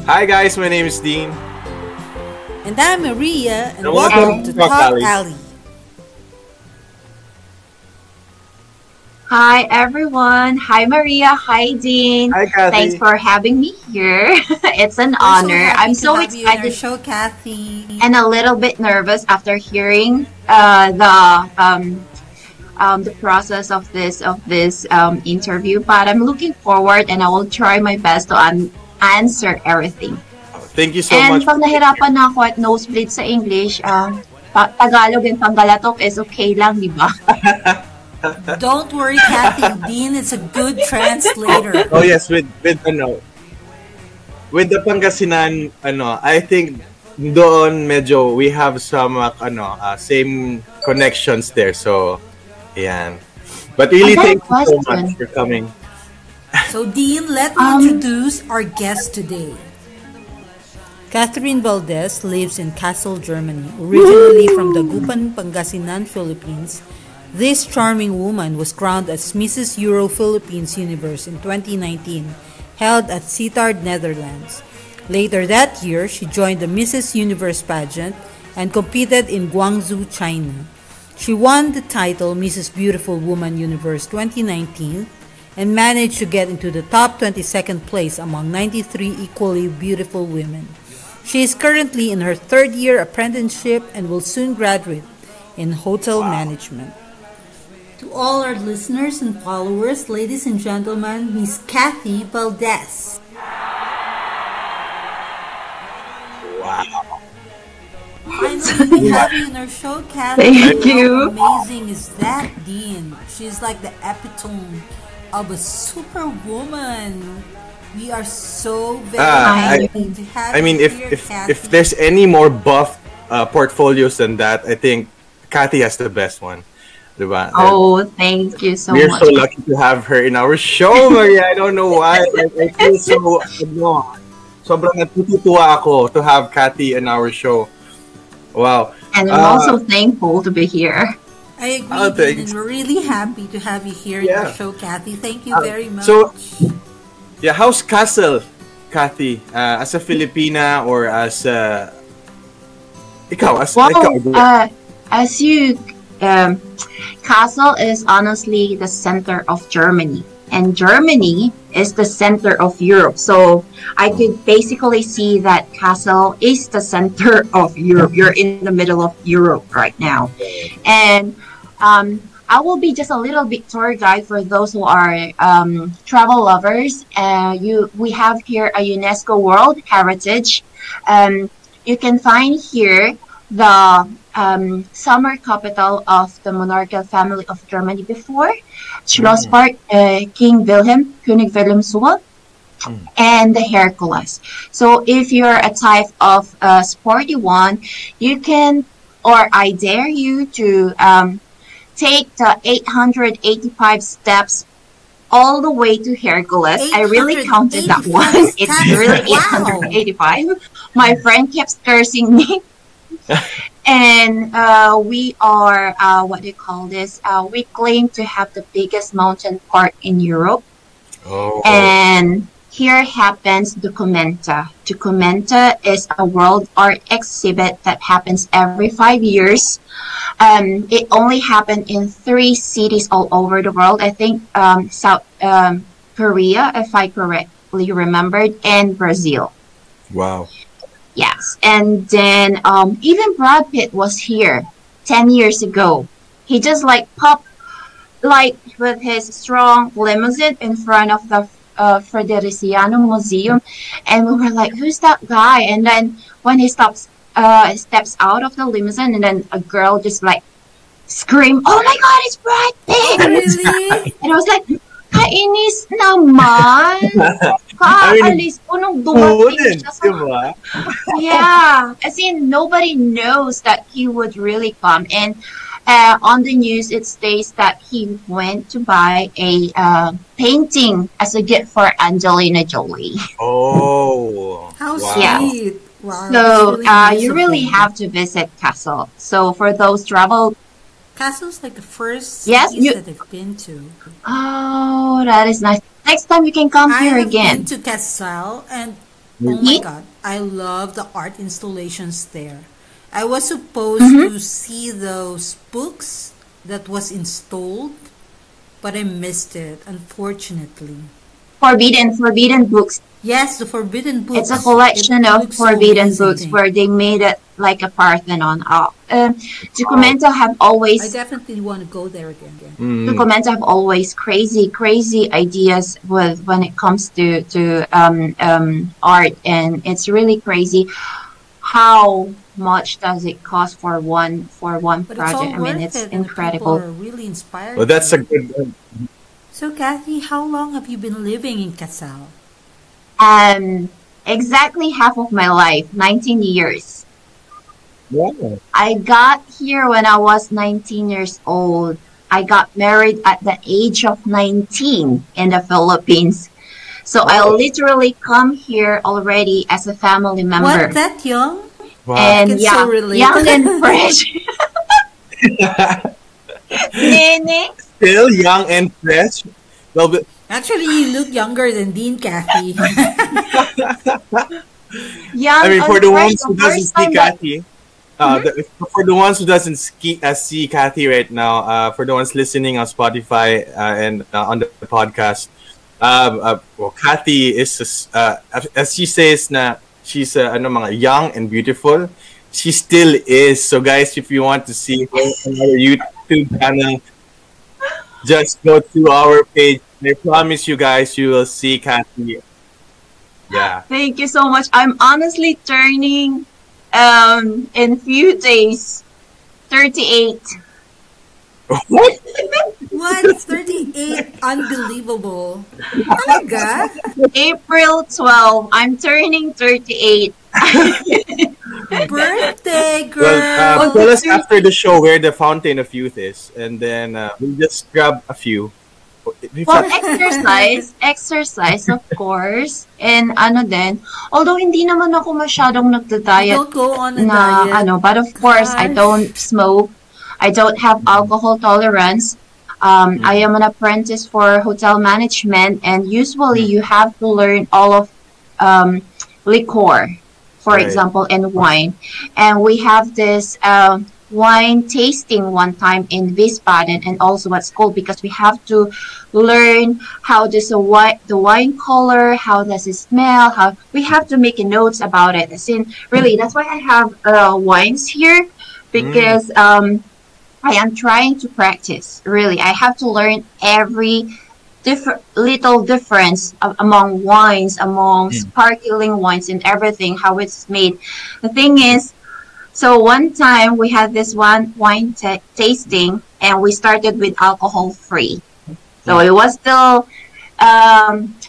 Hi guys, my name is Dean. And I'm Maria, and And welcome welcome to to TalkAlley. TalkAlley. Hi everyone. Hi Maria. Hi Dean. Hi Thanks Kathy. for having me here. It's an We're so honor. happy I'm to so have you in our excited show, Kathy. and a little bit nervous after hearing the process of this interview. But I'm looking forward, and I will try my best to answer everything. Thank you so And much for pag being here. nahirapan na ako at nosebleed sa English, Tagalog and Pangalatok is okay lang, di ba? Don't worry, Kathy. Dean is a good translator. Oh yes, with the Pangasinan I think doon medyo we have some same connections there. So, yan. But really I got a thank you so question. much for coming. So, Dean, let me introduce our guest today. Catherine Valdez lives in Kassel, Germany. Originally from Dagupan, Pangasinan, Philippines, this charming woman was crowned as Mrs. Euro Philippines Universe in 2019, held at Sittard, Netherlands. Later that year, she joined the Mrs. Universe pageant and competed in Guangzhou, China. She won the title Mrs. Beautiful Woman Universe 2019 and managed to get into the top 22nd place among 93 equally beautiful women. She is currently in her third year apprenticeship and will soon graduate in hotel management. To all our listeners and followers, ladies and gentlemen, Miss Kathy Valdez. Wow. Finally, we have you in our show, Kathy. Thank you. How amazing is that, Dean? She's like the epitome of a superwoman. We are so very happy to have I mean, you if here, if Kathy. if there's any more buff portfolios than that, I think Kathy has the best one. Diba? Oh, thank you so We're much. so lucky to have her in our show, Maria. I don't know why. I feel so, sobrang natutuwa ako to have Kathy in our show. Wow. And I'm also thankful to be here. I agree, Oh, Dean, thanks. and we're really happy to have you here in our Yeah. show, Kathy. Thank you very much. So, yeah, how's Kassel, Kathy? As a Filipina or as ikaw, As you, Kassel is honestly the center of Germany, and Germany is the center of Europe. So I could basically see that Kassel is the center of Europe. You're in the middle of Europe right now, and I will be just a little bit tour guide for those who are travel lovers. We have here a UNESCO World Heritage. You can find here the summer capital of the monarchical family of Germany before, Schlosspark, King Wilhelm, König Wilhelmshohe, and the Hercules. So if you're a type of sporty one, you can, or I dare you to take the 885 steps all the way to Hercules. I really counted that one. It's really 885. My friend kept cursing me. And we are, what do you call this? We claim to have the biggest mountain park in Europe. Oh. And here happens Documenta. Documenta is a world art exhibit that happens every 5 years. It only happened in 3 cities all over the world. I think South Korea, if I correctly remembered, and Brazil. Wow. Yes, and then even Brad Pitt was here 10 years ago. He just like popped like with his strong limousine in front of the Frederiziano Museum, and we were like, "Who's that guy?" And then when he steps out of the limousine, and then a girl just like screamed, "Oh my God, it's Brad Pitt!" Really? And I was like, "Kainis naman." Kaalis po nung dumating siya sa... Diba? Yeah, as in nobody knows that he would really come. And on the news, it states that he went to buy a painting as a gift for Angelina Jolie. Oh. How Yeah. sweet. Wow. So that's nice you of really him. have to visit Kassel. So for those travel... Castle's like the first Yes, cities that I've been to. Oh, that is nice. Next time you can come I here have again. been to Kassel, and Oh my Me? God, I love the art installations there. I was supposed to see those books that was installed, but I missed it, unfortunately. Forbidden books. Yes, the forbidden It's a books. It collection of looks so forbidden books amazing. where they made it like a Parthenon. Wow. Documenta have I always definitely want to go there again. Mm. Documenta have always crazy ideas with when it comes to art, and it's really crazy how much does it cost for one But it's all project. I mean, worth it's it, and the people incredible. are really Well, inspiring that's a me. good one. So, Kathy, how long have you been living in Kassel? And exactly half of my life, 19 years. Yeah. I got here when I was 19 years old. I got married at the age of 19 in the Philippines. So I Oh, literally come here already as a family What, member. that young? I wow. And can so yeah, relate. young and fresh. Nene, Still young and fresh. Well, Actually, you look younger than Dean, Kathy. young I mean, for and the fresh. ones The who doesn't first see time that Kathy, Mhm. for the ones who doesn't see Kathy right now, for the ones listening on Spotify and on the podcast, well, Kathy is as she says na she's ano mga young and beautiful. She still is. So guys, if you want to see her on our YouTube channel, just go to our page. I promise you guys, you will see Kathy. Yeah. Thank you so much. I'm honestly turning in few days 38. What? What? 38? Unbelievable. Talaga? April 12, I'm turning 38. Birthday Well, Oh, girl! tell the us thir- after the show where the Fountain of Youth is, and then we'll just grab a few. If well, I- exercise of course. And ano din, although hindi naman ako masyadong You nagda-diet don't go on a na diet. ano, but of course, I Gosh. don't smoke. I don't have alcohol tolerance. I am an apprentice for hotel management, and usually you have to learn all of liquor, for Right. example, and wine. And we have this wine tasting one time in Wiesbaden and also at school because we have to learn how does the wine color, how does it smell, how we have to make notes about it. As in, really, that's why I have wines here Mm. because I am trying to practice. Really, I have to learn every different little difference among wines, among sparkling wines, and everything how it's made. The thing is, so one time we had this one wine tasting, and we started with alcohol free. So it was still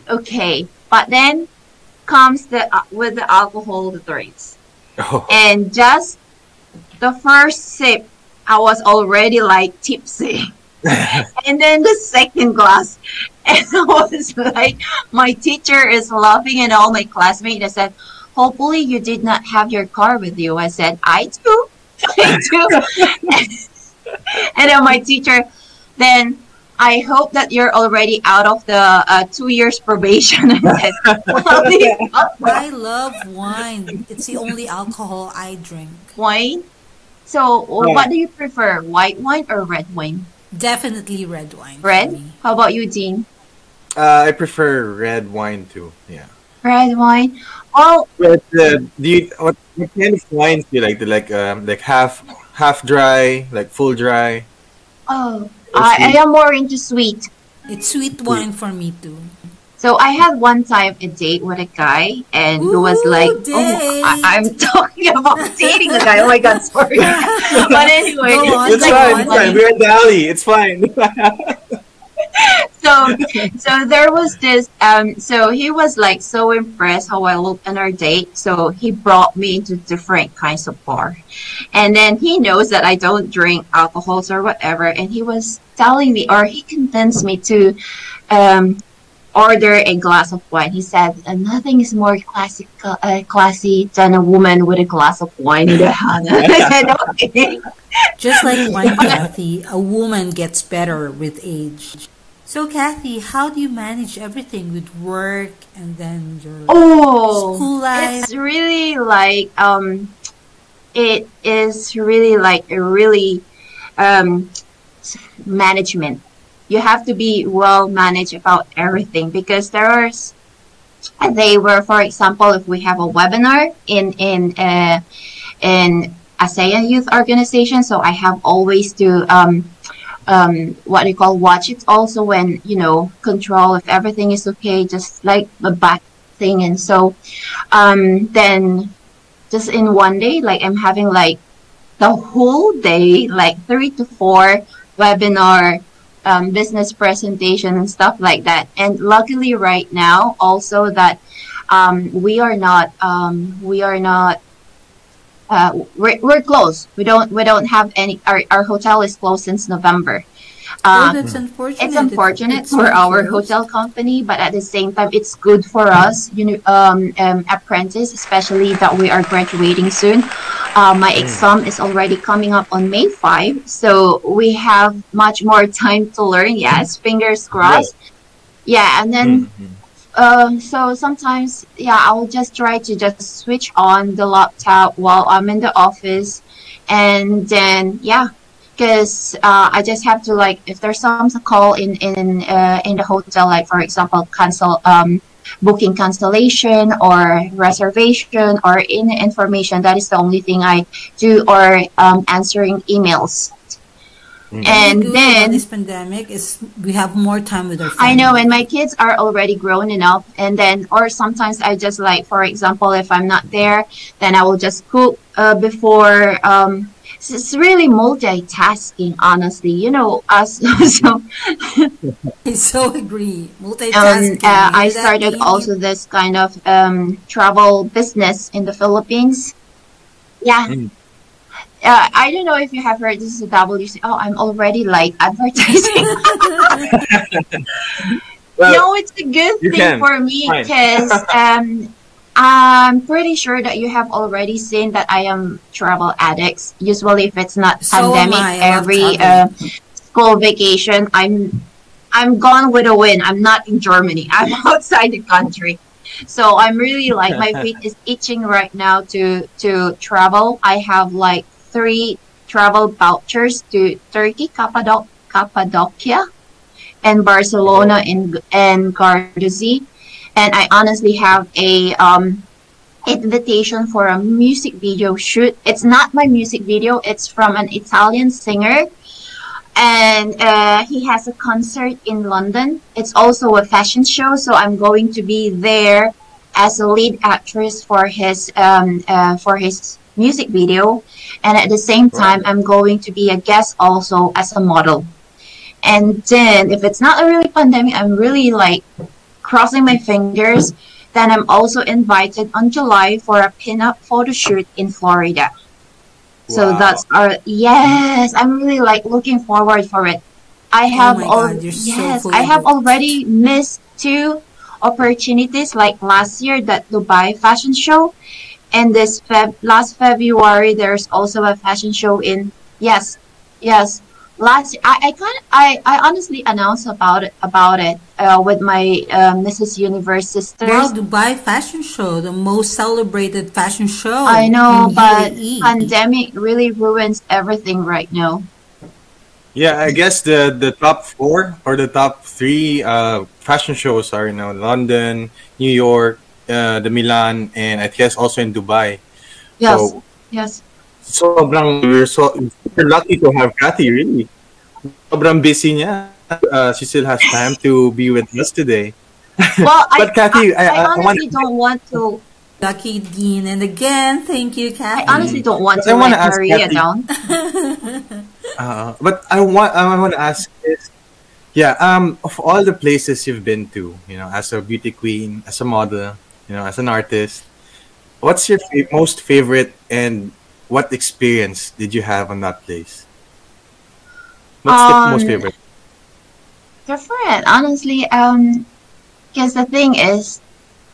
okay, but then comes the with the alcohol drinks, Oh. and just the first sip, I was already like tipsy. And then the second glass, and I was like, my teacher is laughing, and all my classmates. I said, hopefully you did not have your car with you. I said, I do. I do. And then my teacher, then I hope that you're already out of the 2 years probation. I said, well, I love wine. It's the only alcohol I drink. wine. So, Yeah. what do you prefer, white wine or red wine? Definitely red wine for Red? me. How about you, Dean? I prefer red wine too. Yeah. Red wine. Oh, But what kind of wines do you like? Do you like half dry, like full dry, oh, or I sweet? am more into sweet. It's sweet wine for me too. So I had one time a date with a guy, and he was like, Ooh, "Oh, date! I'm talking about dating a guy." Oh my God, sorry. But anyway, Go on, it's It's go like fine. It's on. fine. We're in the alley. It's fine. so. So there was this. So he was like so impressed how I looked on our date. So he brought me into different kinds of bar, and then he knows that I don't drink alcohols or whatever, and he was telling me, or he convinced me to. Um, Order a glass of wine. He said, nothing is more classy than a woman with a glass of wine in their hand. I said, okay. Just like wine, Kathy, a woman gets better with age. So, Kathy, how do you manage everything with work and then your Oh, school life? it's really like it is really like a really um management. You have to be well managed about everything because there are they were, for example, if we have a webinar in ASEAN Youth Organization, so I have always to what you call watch it also when control if everything is okay, just like the back thing. And so then just in one day, like I'm having like the whole day, like 3 to 4 webinar, business presentation and stuff like that. And luckily right now also that we're closed. We don't have any. Our hotel is closed since November. Oh, that's unfortunate. It's unfortunate It's for been our closed. hotel company, but at the same time, it's good for us, apprentice, especially that we are graduating soon. My exam is already coming up on May 5, so we have much more time to learn. Yes, fingers Right. crossed. Yeah, and then Mhm. so sometimes, yeah, I'll just try to just switch on the laptop while I'm in the office, and then yeah, because I just have to like if there's some call in the hotel, like for example, cancel booking cancellation or reservation or in information. That is the only thing I do, or answering emails, Really and good about then this pandemic is we have more time with our I know, and family. my kids are already grown enough, and then, or sometimes I just like, for example, if I'm not there, then I will just cook before. It's really multitasking, honestly. Us. So, I so agree. Multitasking. You I hear that, started Queenie? also this kind of travel business in the Philippines. Yeah. Mm. I don't know if you have heard this is a WC. Oh, I'm already like advertising. Well, No, it's a good you thing can. for me Fine. because I'm pretty sure that you have already seen that I am travel addicts. Usually, if it's not So am pandemic, I. I love every traveling. school vacation, I'm gone with a win. I'm not in Germany. I'm outside the country. So I'm really like my feet is itching right now to travel. I have like 3 travel vouchers to Turkey, Cappadocia, and Barcelona Oh, and Guangzhou. And I honestly have a invitation for a music video shoot. It's not my music video. It's from an Italian singer, and he has a concert in London. It's also a fashion show, so I'm going to be there as a lead actress for his music video, and at the same time, wow. I'm going to be a guest also as a model. And then, if it's not a really pandemic, I'm really like crossing my fingers. Then I'm also invited on July for a pinup photo shoot in Florida. So Wow. that's our yes. I'm really like looking forward for it. Oh my God, you're so I fully have booked. already missed 2 opportunities like last year that Dubai fashion show, and this last February there's also a fashion show in yes, yes. Last I honestly announced about it with my Mrs. Universe Wow, sisters. Dubai Fashion Show, the most celebrated fashion I show know, in but UAE. pandemic really ruins everything right now. Yeah, I guess the top four or the top three fashion shows are London, New York, the Milan, and I guess also in Dubai. Yes, So yes. we're so super lucky to have Kathy. Really, sobrang busy niya. She still has time to be with us today. Well, But I, Kathy, I I want honestly don't want to. Lucky Dean. And again, thank you, I honestly Kathy. don't want but to I want to let ask Maria Kathy. down. But I want to ask this. Yeah, of all the places you've been to, as a beauty queen, as a model, as an artist, what's your most favorite and what experience did you have on that place? What's the most Um, favorite? Different, honestly. Because the thing is,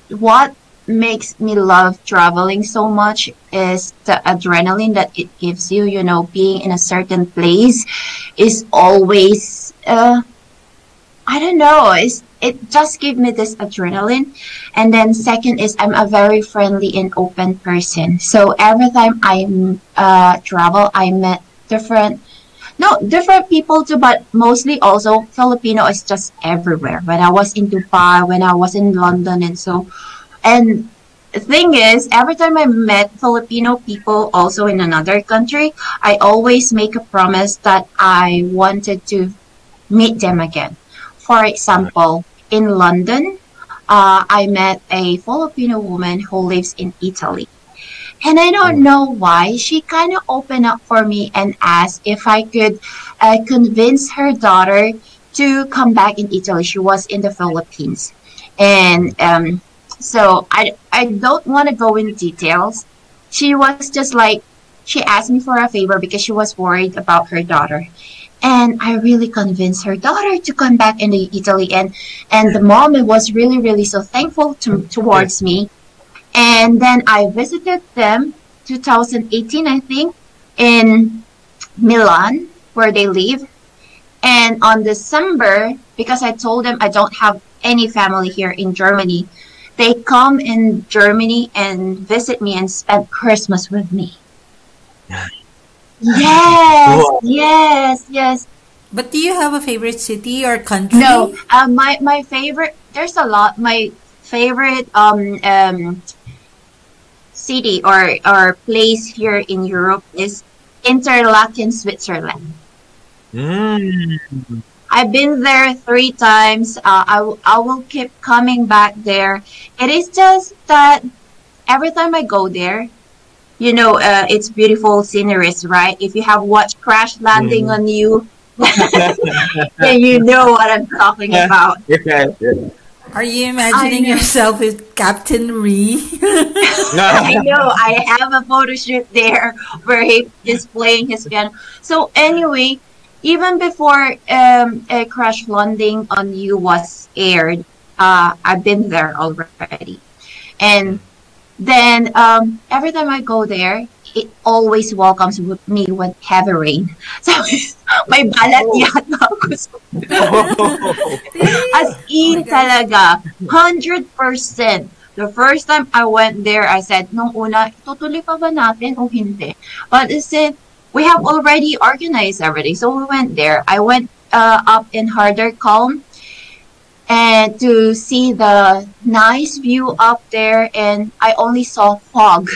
what makes me love traveling so much is the adrenaline that it gives you. Being in a certain place is always. I I don't know. It just gave me this adrenaline. And then second is I'm a very friendly and open person. So every time I travel, I met different, no, different people too, but mostly also Filipino is just everywhere. When I was in Dubai, when I was in London, and so, and the thing is, every time I met Filipino people also in another country, I always make a promise that I wanted to meet them again. For example, in London, I met a Filipino woman who lives in Italy. And I don't know why. She kind of opened up for me and asked if I could convince her daughter to come back in Italy. She was in the Philippines. And so I don't want to go in details. She was just like, she asked me for a favor because she was worried about her daughter. And I really convinced her daughter to come back into Italy. And the mom was really, really so thankful towards me. And then I visited them 2018, I think, in Milan, where they live. And on December, because I told them I don't have any family here in Germany, they come in Germany and visit me and spend Christmas with me. Yes, yes, yes. But do you have a favorite city or country? No, my favorite. There's a lot. My favorite city or place here in Europe is Interlaken, Switzerland. Mm. I've been there 3 times. I will keep coming back there. It is just that every time I go there, you know, it's beautiful sceneries, right? If you have watched Crash Landing on You, then you know what I'm talking about. Yeah. Are you imagining yourself with Captain Ree? I know. I have a photo shoot there where he is playing his piano. So anyway, even before Crash Landing on You was aired, I've been there already. And then every time I go there, it always welcomes me with heavy rain. So may balat yata ako. As in talaga, 100%. The first time I went there, I said, nung una, tutuloy pa ba natin o hindi? But it said, we have already organized everything. So we went there. I went up in Harder Calm and to see the nice view up there, and I only saw fog.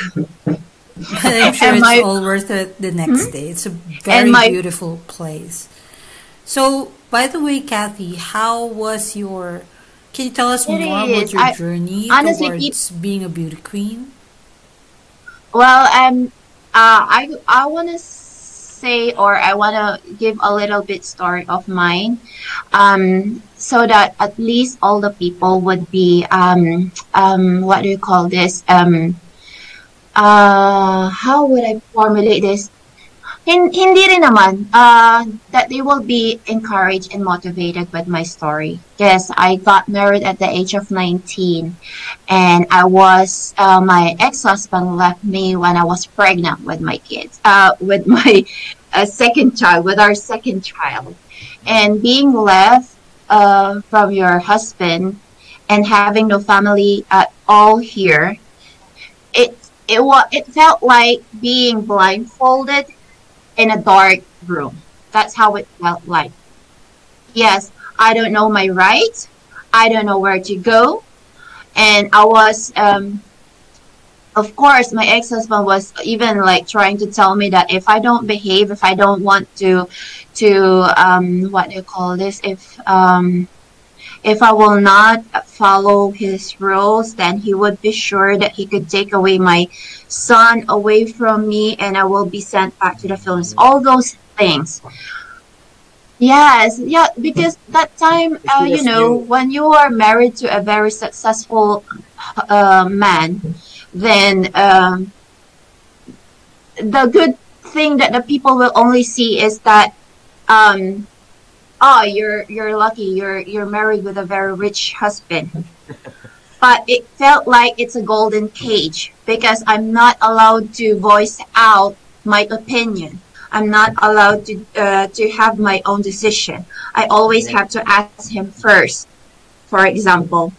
I'm sure it's all worth it the next day. It's a very beautiful place. So, by the way, Kathy, how was your... Can you tell us more about your journey towards being a beauty queen? Well, I want to say, or I want to give a little bit story of mine, so that at least all the people would be, what do you call this? How would I formulate this? Hindi rin naman, that they will be encouraged and motivated with my story. Yes, I got married at the age of 19, and I was, my ex-husband left me when I was pregnant with my kids, with my second child, with our second child. And being left from your husband and having no family at all here, it felt like being blindfolded in a dark room. That's how it felt like. Yes, I don't know my rights. I don't know where to go. And I was, of course, my ex-husband was even like trying to tell me that if I don't behave, if I don't want to what do you call this? If I will not follow his rules, then he would be sure that he could take away my son away from me, and I will be sent back to the Philippines. All those things. Yes, yeah, because that time, you know, when you are married to a very successful man, then the good thing that the people will only see is that, oh, you're lucky, you're married with a very rich husband. But it felt like it's a golden cage because I'm not allowed to voice out my opinion. I'm not allowed to have my own decision. I always have to ask him first, for example.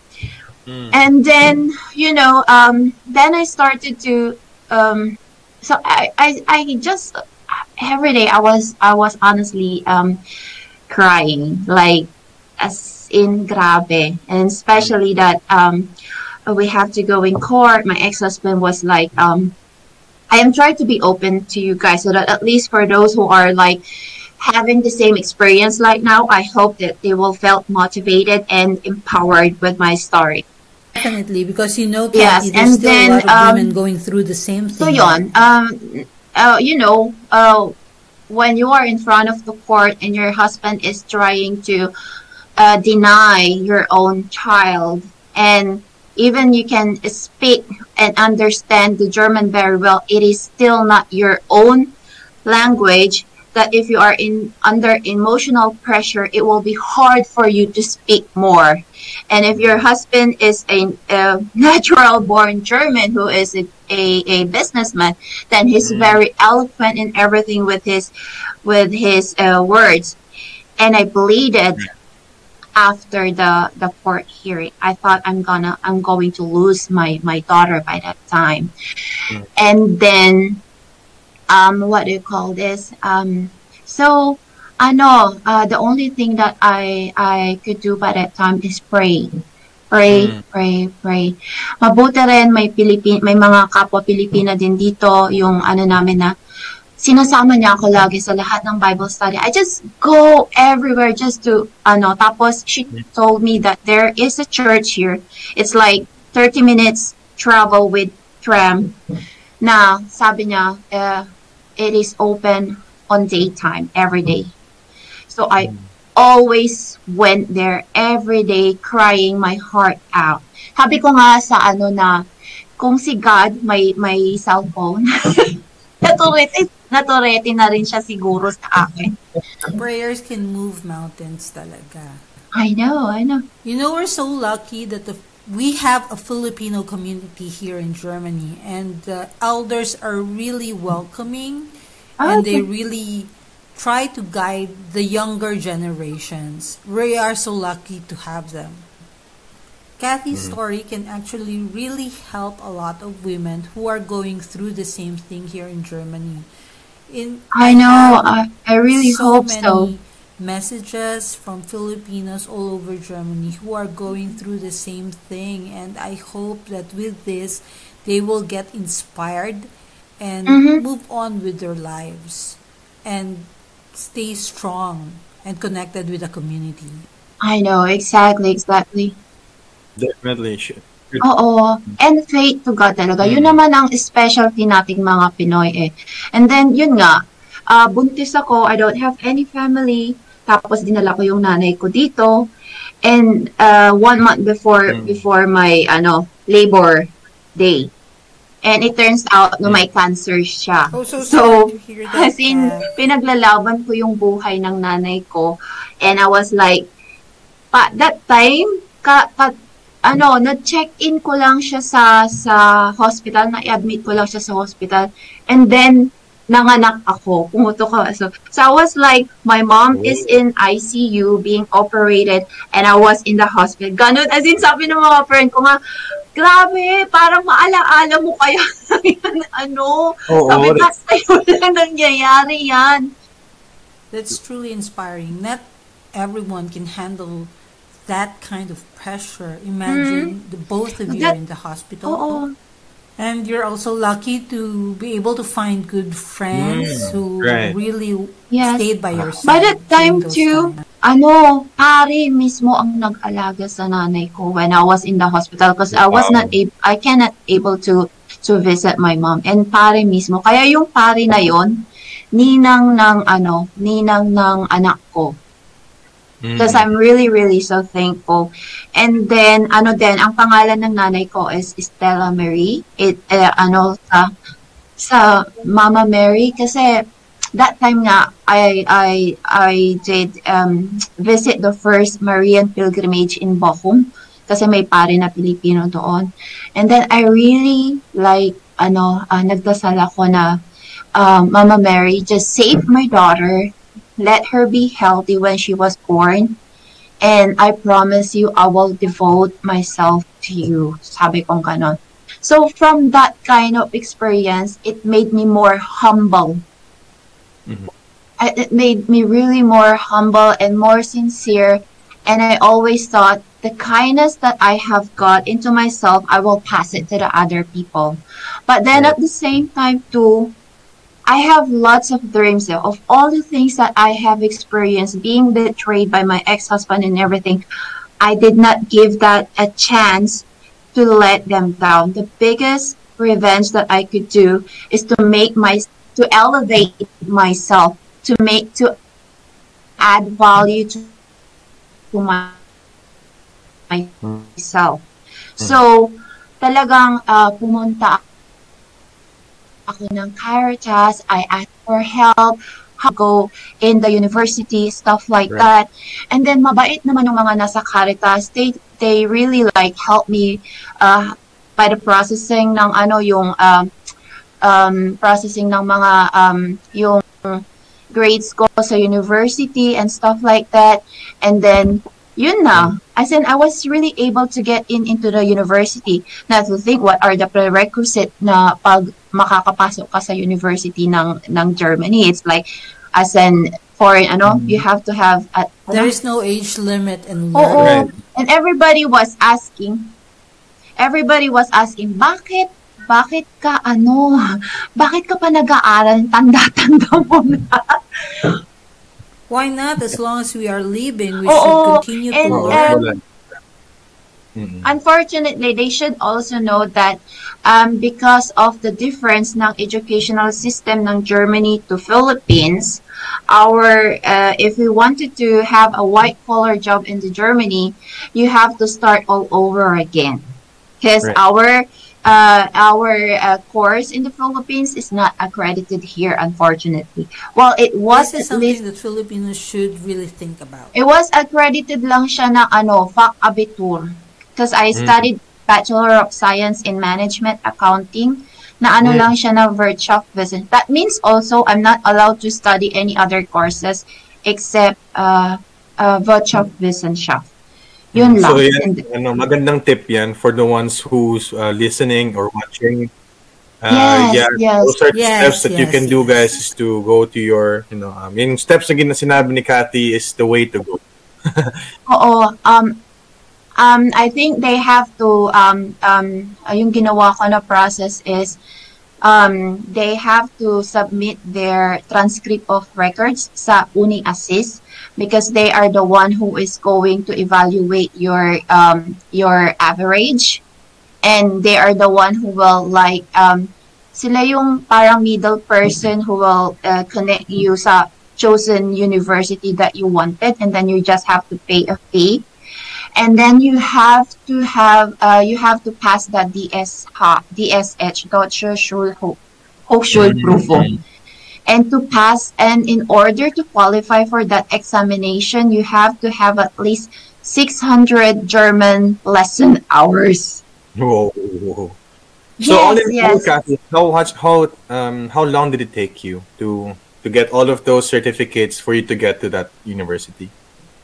And then, then I started to, so I just, every day I was honestly, crying, like, as in grabe. And especially that, we have to go in court. My ex-husband was like, I am trying to be open to you guys so that at least for those who are like having the same experience like now, I hope that they will felt motivated and empowered with my story. Definitely, because Kathy, Yes, there's and still then a lot of women going through the same so thing. yon, when you are in front of the court and your husband is trying to deny your own child, and even you can speak and understand the German very well, it is still not your own language. That if you are under emotional pressure, it will be hard for you to speak more. And if your husband is a natural born German who is a businessman, then he's very eloquent in everything with his words. And I bleeded after the court hearing. I thought I'm going to lose my daughter by that time. And then what do you call this? So the only thing that I could do by that time is pray. Pray. Mabuti rin may mga kapwa Pilipina din dito, yung namin na sinasama niya ako lagi sa lahat ng Bible study. I just go everywhere just to, tapos she told me that there is a church here. It's like 30 minutes travel with tram. Na sabi niya, it is open on daytime every day. So I always went there every day crying my heart out. Sabi ko nga sa na kung si God may cellphone, naturete na rin siya siguro sa akin. Prayers can move mountains talaga. I know. We're so lucky that we have a Filipino community here in Germany, and the elders are really welcoming, and they really try to guide the younger generations. We are so lucky to have them. Kathy's story can actually really help a lot of women who are going through the same thing here in Germany. I know. I really hope so. Many messages from Filipinos all over Germany who are going through the same thing, and I hope that with this they will get inspired and move on with their lives and stay strong and connected with the community. I know, exactly. Definitely. Oo. And faith to God talaga. Yun naman ang specialty nating mga Pinoy eh. And then, yun nga, buntis ako, I don't have any family, tapos dinala ko yung nanay ko dito. And 1 month before my labor day. And it turns out no may cancer siya. Oh, so sorry to hear that. As in, pinaglalaban ko yung buhay ng nanay ko. And I was like, that time, na-check-in ko lang siya sa hospital, na-admit ko lang siya sa hospital. And then, nanganak ako, pumuto ko. So I was like, my mom is in ICU being operated and I was in the hospital. Ganun, as in, sabi ng mga friend ko nga, grabe, parang maalaala mo kaya yan, sabi ka sa'yo lang nangyayari yan. That's truly inspiring. Not everyone can handle that kind of pressure. Imagine the both of you are in the hospital. And you're also lucky to be able to find good friends who really stayed by your side. By that time too, pare mismo ang nag-alaga sa nanay ko when I was in the hospital because I cannot able to visit my mom. And pare mismo, kaya yung pare na yon, ninang ng anak ko. Because I'm really, really so thankful. And then, ang pangalan ng nanay ko is Stella Marie. Sa Mama Mary. Kasi, that time nga, I did visit the first Marian pilgrimage in Bochum. Kasi may pare na Pilipino doon. And then, I really, nagdasal ako na, Mama Mary, just save my daughter, let her be healthy when she was born, and I promise you, I will devote myself to you. Sabi kong ganon. So from that kind of experience, it made me more humble. Mhm. It made me really more humble and more sincere. And I always thought the kindness that I have got into myself, I will pass it to the other people. But then Right. at the same time too, I have lots of dreams of all the things that I have experienced, being betrayed by my ex-husband and everything. I did not give that a chance to let them down. The biggest revenge that I could do is to elevate myself, to add value to myself. Mhm. So, talagang pumunta ako ng Caritas. I asked for help, how to go in the university, stuff like Right. that. And then mabait naman yung mga nasa Caritas. They really like help me by the processing ng processing ng mga yung grades ko sa university and stuff like that. And then yun na. As in, I was really able to get into the university. Now, to think what are the prerequisite na pag makakapasok ka sa university ng Germany. It's like, as in, foreign, you have to have, There is no age limit in Oo. learning. Right. And everybody was asking, bakit ka, bakit ka pa nag-aaral, tanda-tanda mo na? Why not? As long as we are living, we Oo, should continue to and, learn. Mhm. Unfortunately, they should also know that because of the difference ng educational system ng Germany to Philippines, if we wanted to have a white collar job in the Germany, you have to start all over again. Because Right. our course in the Philippines is not accredited here, unfortunately. Well, it was This is at least something that Filipinos should really think about. it was accredited lang siya na fac abitur. Because I studied Bachelor of Science in Management Accounting na lang siya na Wirtschaftswissenschaft. That means also I'm not allowed to study any other courses except Wirtschaftswissenschaft. Yun lang. So yan, magandang tip yan for the ones who's listening or watching. Yes. Those are the Yes, steps that you yes, can do, yes. guys, is to go to your, yung steps na sinabi ni Kathy is the way to go. Oo. I think they have to, yung ginawa ko na process is, they have to submit their transcript of records sa Uni Assist because they are the one who is going to evaluate your average, and they are the one who will sila yung parang middle person who will connect you sa chosen university that you wanted, and then you just have to pay a fee. And then you have to pass the DSH, Deutsche Hochschulprüfung. And to pass, and in order to qualify for that examination, you have to have at least 600 German lesson hours. Whoa. So all in all, Yes. Kathy, how long did it take you to get all of those certificates for you to get to that university?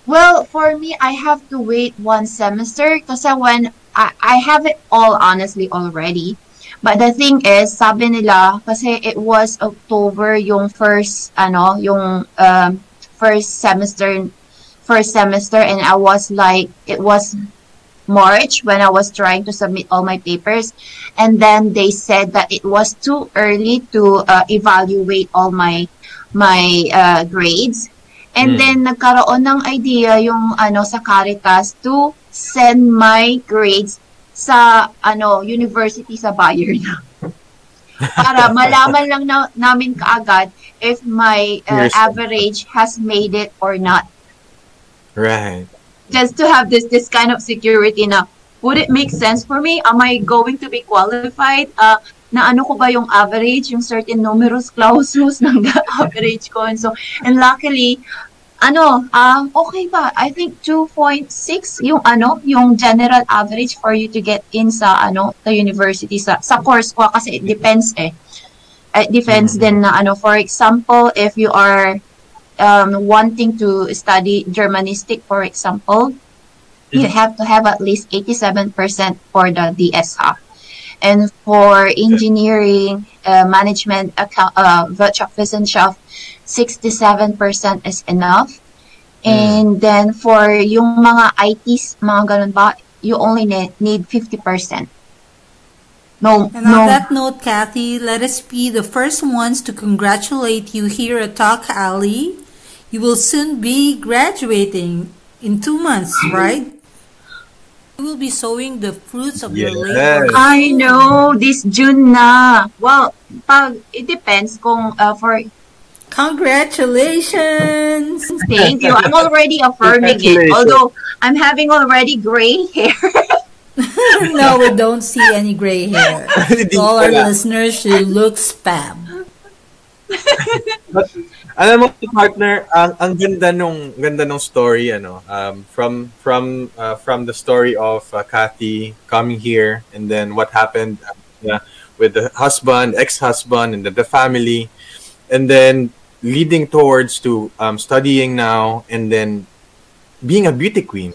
Well, for me, I have to wait one semester because when I have it all honestly already. But the thing is, sabi nila, kasi it was October yung first semester, and I was like, it was March when I was trying to submit all my papers, and then they said that it was too early to evaluate all my grades. And then nagkaroon ng idea yung sa Caritas to send my grades sa university sa Bayern para malaman lang namin kaagad if my average has made it or not. Right. Just to have this kind of security na would it make sense for me? Am I going to be qualified? Na ko ba yung average, yung certain numerus clausus ng average ko, and luckily okay ba? I think 2.6 yung general average for you to get in sa the university sa course ko kasi it depends eh. It depends din na ano, for example, if you are wanting to study Germanistic, for example, you have to have at least 87% for the DSA. And for engineering, management, Wirtschaftswissenschaft, 67% is enough. And then for yung mga ITs, mga ganun ba, you only need 50%. No, And on that note, Kathy, let us be the first ones to congratulate you here at TalkAlley. You will soon be graduating in 2 months, right? You will be sowing the fruits of your labor. I know, this June na. Well, it depends kung for... Congratulations! Thank you. I'm already affirming it. Although, I'm having already gray hair. No, we don't see any gray hair. All our listeners should look spam. But, alam mo, partner, ang ganda nung story, ano, from the story of Kathy coming here, and then what happened with the husband, ex-husband, and the family, and then leading towards to studying now, and then being a beauty queen.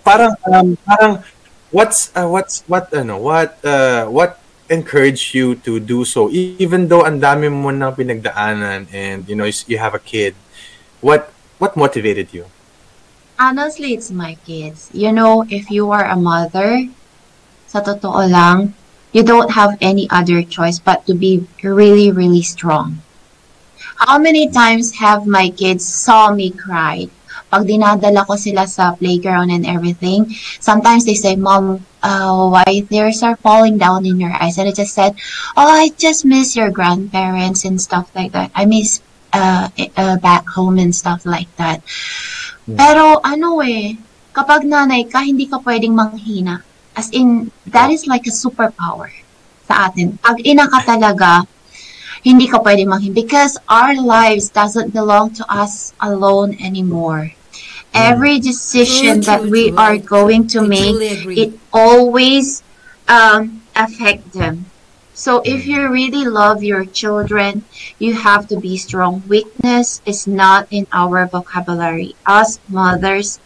Parang what encouraged you to do so, even though ang dami mo nang pinagdaanan, and you know you have a kid? What motivated you? Honestly, it's my kids. You know, if you are a mother, sa totoo lang, you don't have any other choice but to be really, really strong. How many times have my kids saw me cry? Pag dinadala ko sila sa playground and everything, sometimes they say, Mom, why tears are falling down in your eyes? And I just said, oh, I just miss your grandparents and stuff like that. I miss back home and stuff like that. Pero ano kapag nanay ka, hindi ka pwedeng manghina. As in, that is like a superpower sa atin. Pag ina ka talaga, hindi ka pwedeng manghina. Because our lives doesn't belong to us alone anymore. Every decision that we are going to make, it always affect them. So if you really love your children, you have to be strong. Weakness is not in our vocabulary. Us mothers,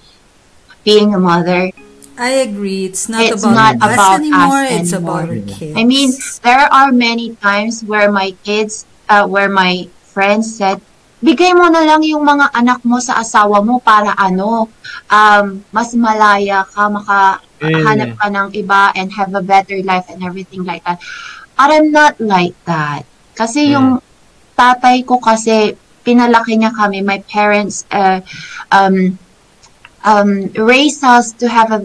being a mother, I agree. It's not it's about not us about anymore. us It's anymore. about our kids. I mean, there are many times where my kids, where my friends said, bigay mo na lang yung mga anak mo sa asawa mo para mas malaya ka, makahanap ka ng iba and have a better life and everything like that. But I'm not like that. Kasi yung tatay ko kasi, pinalaki niya kami, my parents raised us to have a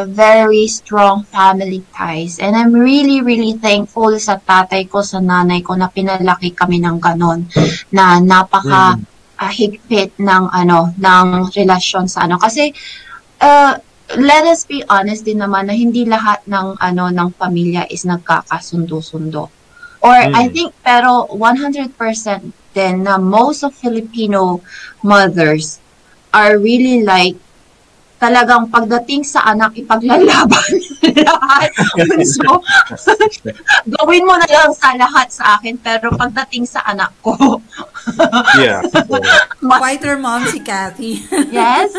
very strong family ties. And I'm really, really thankful sa tatay ko, sa nanay ko, na pinalaki kami ng ganon, na napaka higpit ng relasyon sa Kasi, let us be honest din naman na hindi lahat ng pamilya is nagkakasundo-sundo. Or I think, pero 100% din na most of Filipino mothers are really like, talagang pagdating sa anak, ipaglalaban lahat. So, gawin mo na lang sa lahat sa akin, pero pagdating sa anak ko. Yeah. Fighter mom si Kathy. Yes.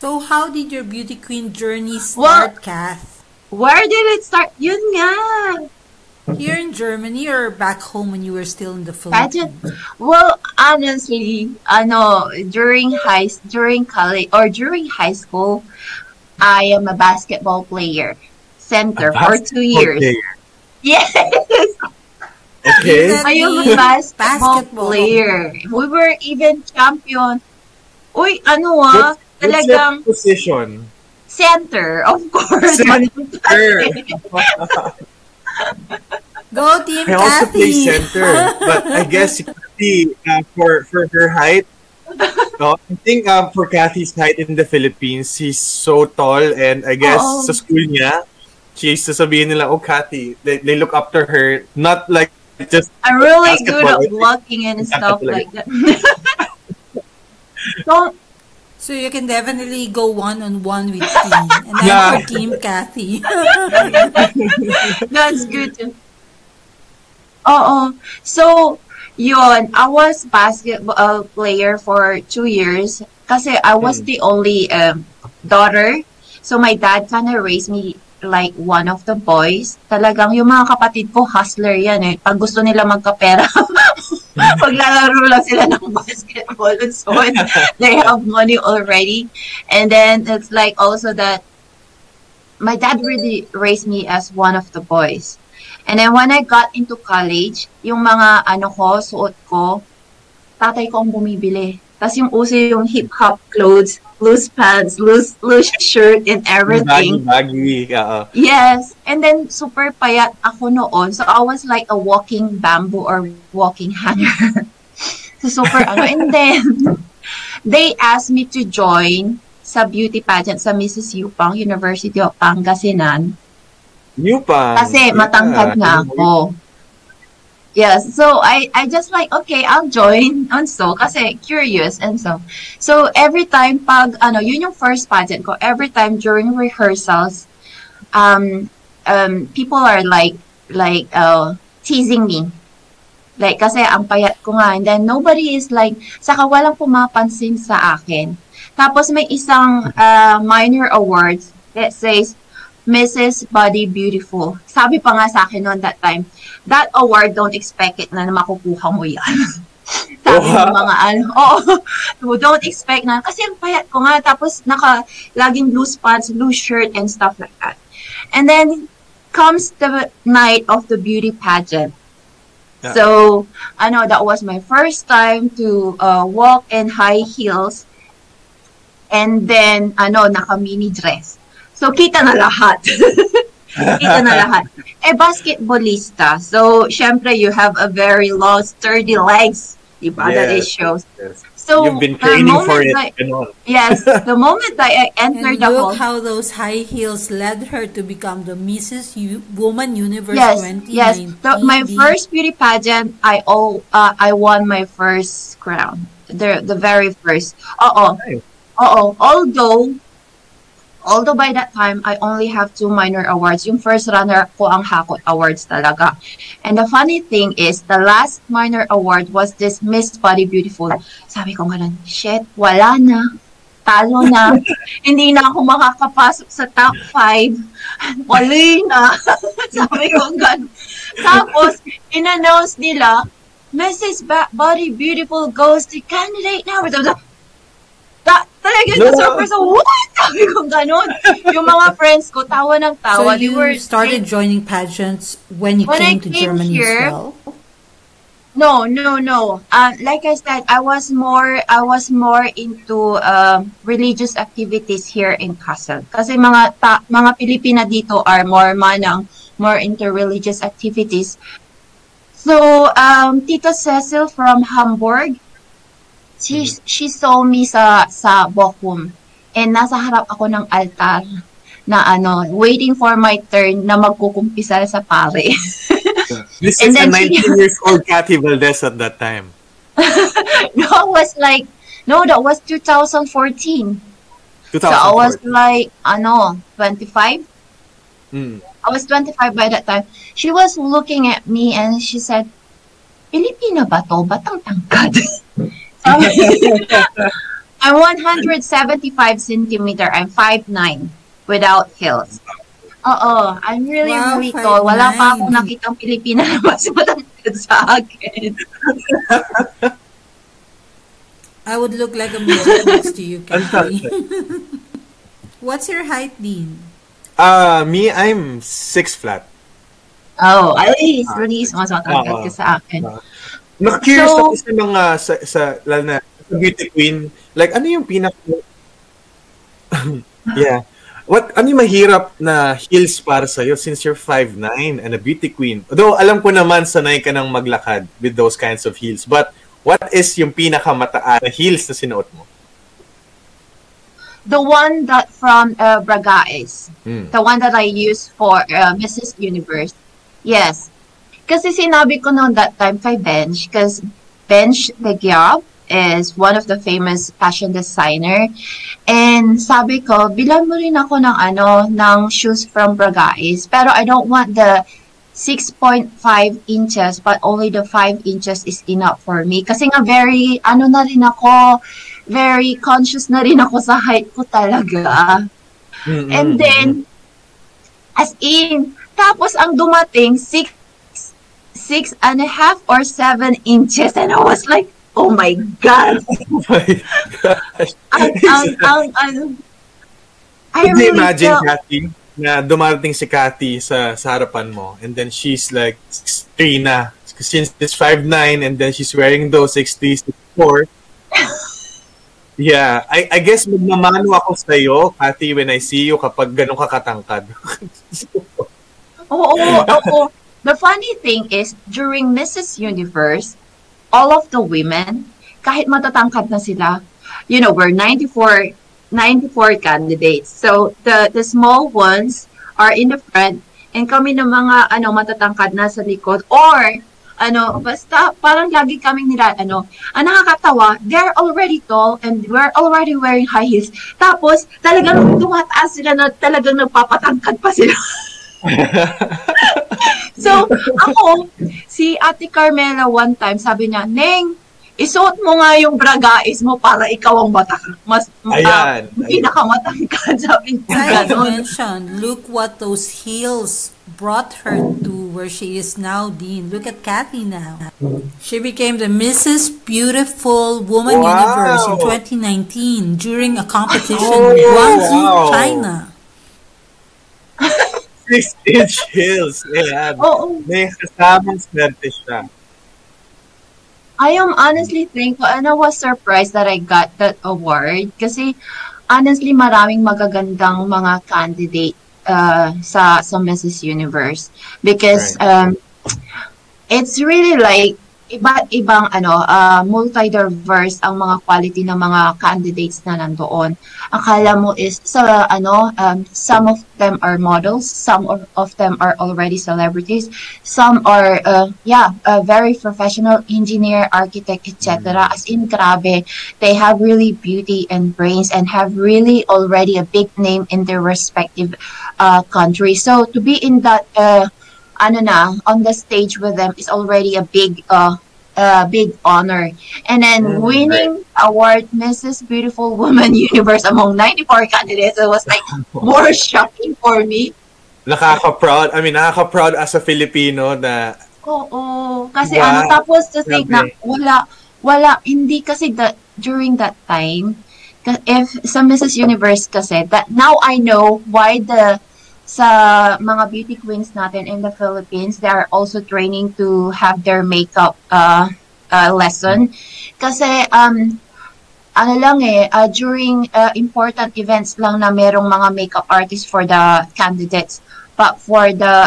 So, how did your beauty queen journey start, Kath? Where did it start? Yun nga. Here in Germany or back home when you were still in the Philippines? Well, honestly, during high school, I am a basketball player, center for 2 years. Yes. Okay. I am a basketball player. We were even champion. Uy, talagang what's your position? Center, of course. Center. Go Team I also play Kathy! center, but I guess Kathy, for her height, I think for Kathy's height in the Philippines, she's so tall, and I guess sa school niya, she's sasabihin nila, oh Kathy, they look up to her, not like just I'm really good at blocking and stuff like that. So you can definitely go one-on-one with Team. And I'm for Team Kathy. That's good. Oo. So, yun, I was basketball player for 2 years kasi I was the only daughter. So, my dad kind of raised me like one of the boys. Talagang yung mga kapatid ko, hustler yan eh. Pag gusto nila magkapera, maglalaro lang sila ng basketball and so on. They have money already. And then, it's like also that my dad really raised me as one of the boys. And then when I got into college, yung mga suot ko, tatay ko ang bumibili. Tapos yung uso yung hip-hop clothes, loose pants, loose shirt, and everything. Baggy. Yes. And then super payat ako noon. So I was like a walking bamboo or walking hanger. So super And then, they asked me to join sa beauty pageant sa Mrs. Yupang, University of Pangasinan. Yupang. Kasi matangkad nga ako. Yes, so I just like, okay, I'll join. And so, kasi curious and so. So every time pag, yun yung first pageant ko, every time during rehearsals, people are like teasing me. Like, kasi ang payat ko nga. And then nobody is like, saka walang pumapansin sa akin. Tapos may isang minor awards that says, Mrs. Body Beautiful. Sabi pa nga sa akin noon that time, that award, don't expect it na makukuha mo yan. Sabi ng mga don't expect na. Kasi ang payat ko nga, tapos laging loose pants, loose shirt, and stuff like that. And then, comes the night of the beauty pageant. Yeah. So, that was my first time to walk in high heels. And then, naka-mini dress. So, kita na lahat. Kita na lahat. Basketballista. So, syempre, you have a very long, sturdy legs. Diba? Yes. That it shows. Yes. So, you've been training for it. Yes. The moment that I entered the hall. Look how those high heels led her to become the Mrs. Woman Universe 2019. Yes. So, my first beauty pageant, I won my first crown. The very first. Although by that time, I only have 2 minor awards. Yung first runner ko ang Hakot Awards talaga. And the funny thing is, the last minor award was this Miss Body Beautiful. Sabi ko ganun, shit, wala na. Talo na. Hindi na ako makakapasok sa top 5. Wali na. Sabi ko ganun. Tapos, in-announce nila, Mrs. Body Beautiful goes to candidate now. Talaga sa surprise, what? Sabi ko ganun. Yung mga friends ko, tawa ng tawa. So you started joining pageants when you came to Germany here, as well? No. Like I said, I was more into religious activities here in Kassel. Kasi mga Pilipina dito are more into religious activities. So, Tita Cecil from Hamburg, she saw me sa Bochum. And nasa harap ako ng altar na waiting for my turn na magkukumpisal sa pare. This is a 19 years old Kathy Valdez at that time. That was 2014. 2014. So I was like, 25? I was 25 by that time. She was looking at me and she said, Pilipina ba to? Ba't ang tangkad? I'm 175 centimeter. I'm 5'9" without heels. I'm really tall. Wala pa akong nakitang Pilipina na mas matangkad sa akin. I would look like a midget next to you, Kathy. What's your height, Dean? Me, I'm 6 flat. Ay, really mas matangkad ka sa akin. Curious ako sa mga lalo na sa beauty queen, like ano yung yeah. Ano yung mahirap na heels para sa'yo since you're 5'9" and a beauty queen? Although alam ko naman sanay ka nang maglakad with those kinds of heels, but what is yung pinakamataas na heels na sinuot mo? The one that from Bragaes. The one that I used for Mrs. Universe. Yes. Kasi sinabi ko noon that time kay Benj, because Benj Legiab is one of the famous fashion designer. And sabi ko, bilan mo rin ako ng shoes from Bragaes. Pero I don't want the 6.5 inches, but only the 5 inches is enough for me. Kasi nga very, ano na rin ako, very conscious na rin ako sa height ko talaga. And then, as in, tapos ang dumating, 6.5 or 7 inches. And I was like, oh my God. Oh my gosh. I Could you really imagine, felt, Kathy, na dumarating si Kathy sa harapan mo, and then she's like 6'3" na. Since it's 5'9", and then she's wearing those 6'3", 6'4". Yeah, I guess magmamano ako sa'yo, Kathy, when I see you kapag ganun ka katangkad. oo. The funny thing is, during Mrs. Universe, all of the women, kahit matatangkad na sila, you know, we're 94 candidates. So the small ones are in the front, and kami ng mga matatangkad na sa likod, or basta parang lagi kaming nila ang nakakatawa, they're already tall and we're already wearing high heels. Tapos talagang tumataas sila na talagang nagpapatangkad pa sila. So ako, si Ate Carmela one time sabi niya, "Neng, isuot mo nga yung bragais mo para ikaw ang pinakamatangkad." Sabi niya, Like you mentioned, look what those heels brought her to where she is now, Dean. Look at Kathy now. She became the Mrs. Beautiful Woman Universe in 2019 during a competition in Guangzhou, China. 6-inch heels. Yeah. May kasamang swerte siya. I am honestly thankful and I was surprised that I got that award kasi honestly maraming magagandang mga candidate sa Mrs. Universe because it's really like iba't ibang multi-diverse ang mga quality ng mga candidates na nandoon. Akala mo is some of them are models, some of them are already celebrities, some are very professional engineer, architect, etc. As in grabe, they have really beauty and brains and have really already a big name in their respective country. So to be in that on the stage with them is already a big honor. And then winning award Mrs. Beautiful Woman Universe among 94 candidates, it was like more shocking for me. Nakaka-proud as a Filipino na Oo, kasi tapos to think na wala hindi kasi during that time, if sa Mrs. Universe kasi, that now I know why sa mga beauty queens natin in the Philippines, they are also training to have their makeup lesson. Kasi, during important events lang na merong mga makeup artists for the candidates. But for the,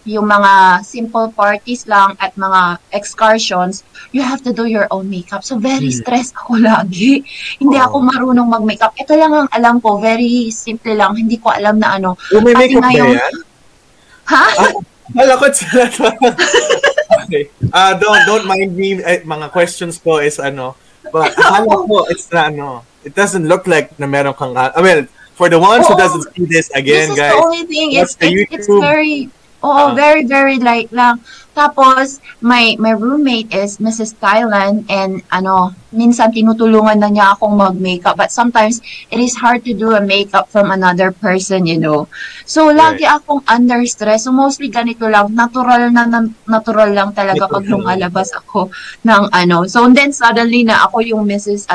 yung mga simple parties lang at mga excursions, you have to do your own makeup. So, very stressed ako lagi. Hindi ako marunong mag-makeup. Ito lang ang alam ko. Very simple lang. Hindi ko alam na ano. May makeup ba yan? Ha? Wala ko sila. Okay. Don't mind me. Mga questions ko is but alam ko, it's it doesn't look like na meron kang, for the ones who doesn't see this again, guys. This is the only thing. It's very, very, very light lang. Tapos, my roommate is Mrs. Thailand and minsan tinutulungan na niya akong mag-makeup. But sometimes, it is hard to do a makeup from another person, you know. So, lagi akong under stress. So, mostly ganito lang. Natural lang talaga pag lumalabas ako ng So, then suddenly na ako yung Mrs.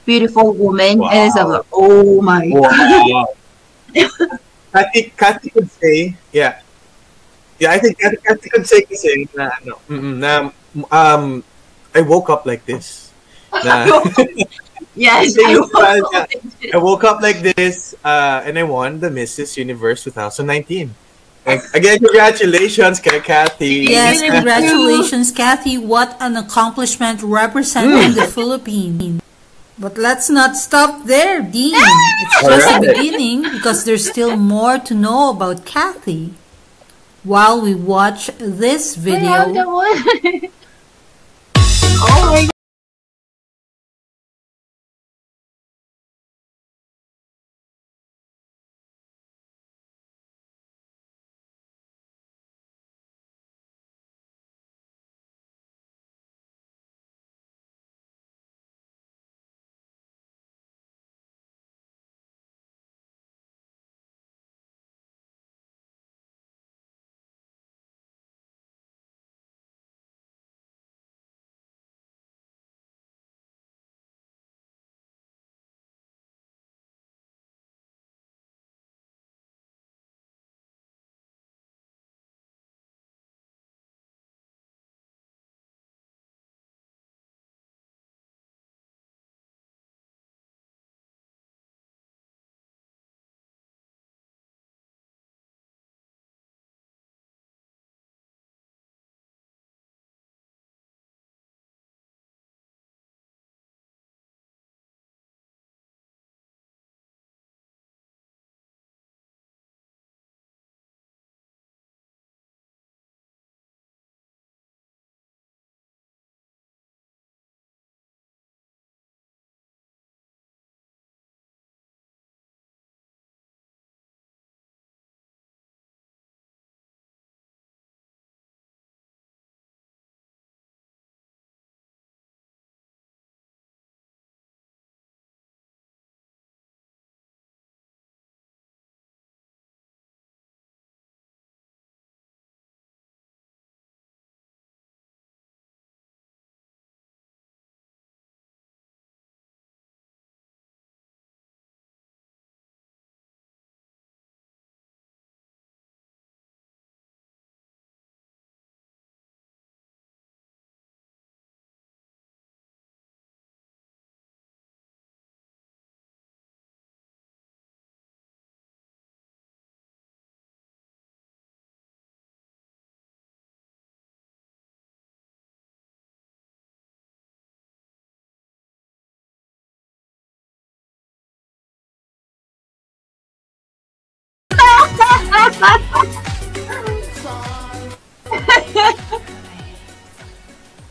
Beautiful Woman. Wow. And so, oh my God. Kathy could say, yeah, I think Kathy could say kasi na I woke up like this. Yes, I woke up like this, and I won the Mrs. Universe 2019. Again, congratulations, Kathy. Yes, congratulations, Kathy. What an accomplishment representing the Philippines. But let's not stop there, Dean. It's just the beginning because there's still more to know about Kathy. While we watch this video, oh my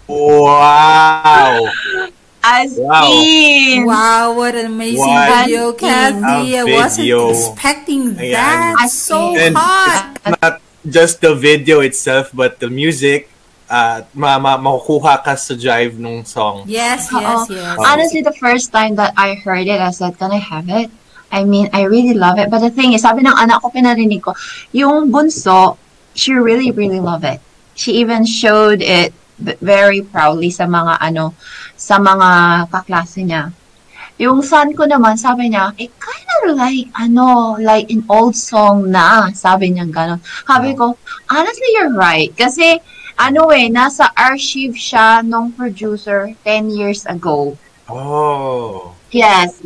Wow. As Wow. in. Wow, what an amazing What video, Kathy. a I wasn't video. expecting Ayan. that. As So in. And hot. it's not just the video itself, but the music. Makukuha ka sa jive nung song. Yes, Oo. yes, yes. Honestly, the first time that I heard it, I said, can I have it? I mean, I really love it. But the thing is, sabi ng anak ko, pinarinig ko, yung bunso, she really, really love it. She even showed it very proudly sa mga sa mga kaklase niya. Yung son ko naman, sabi niya, kind of like, like an old song na. Sabi niya gano'n. Sabi ko, honestly, you're right. Kasi, nasa archive siya nung producer 10 years ago. Oh. Yes.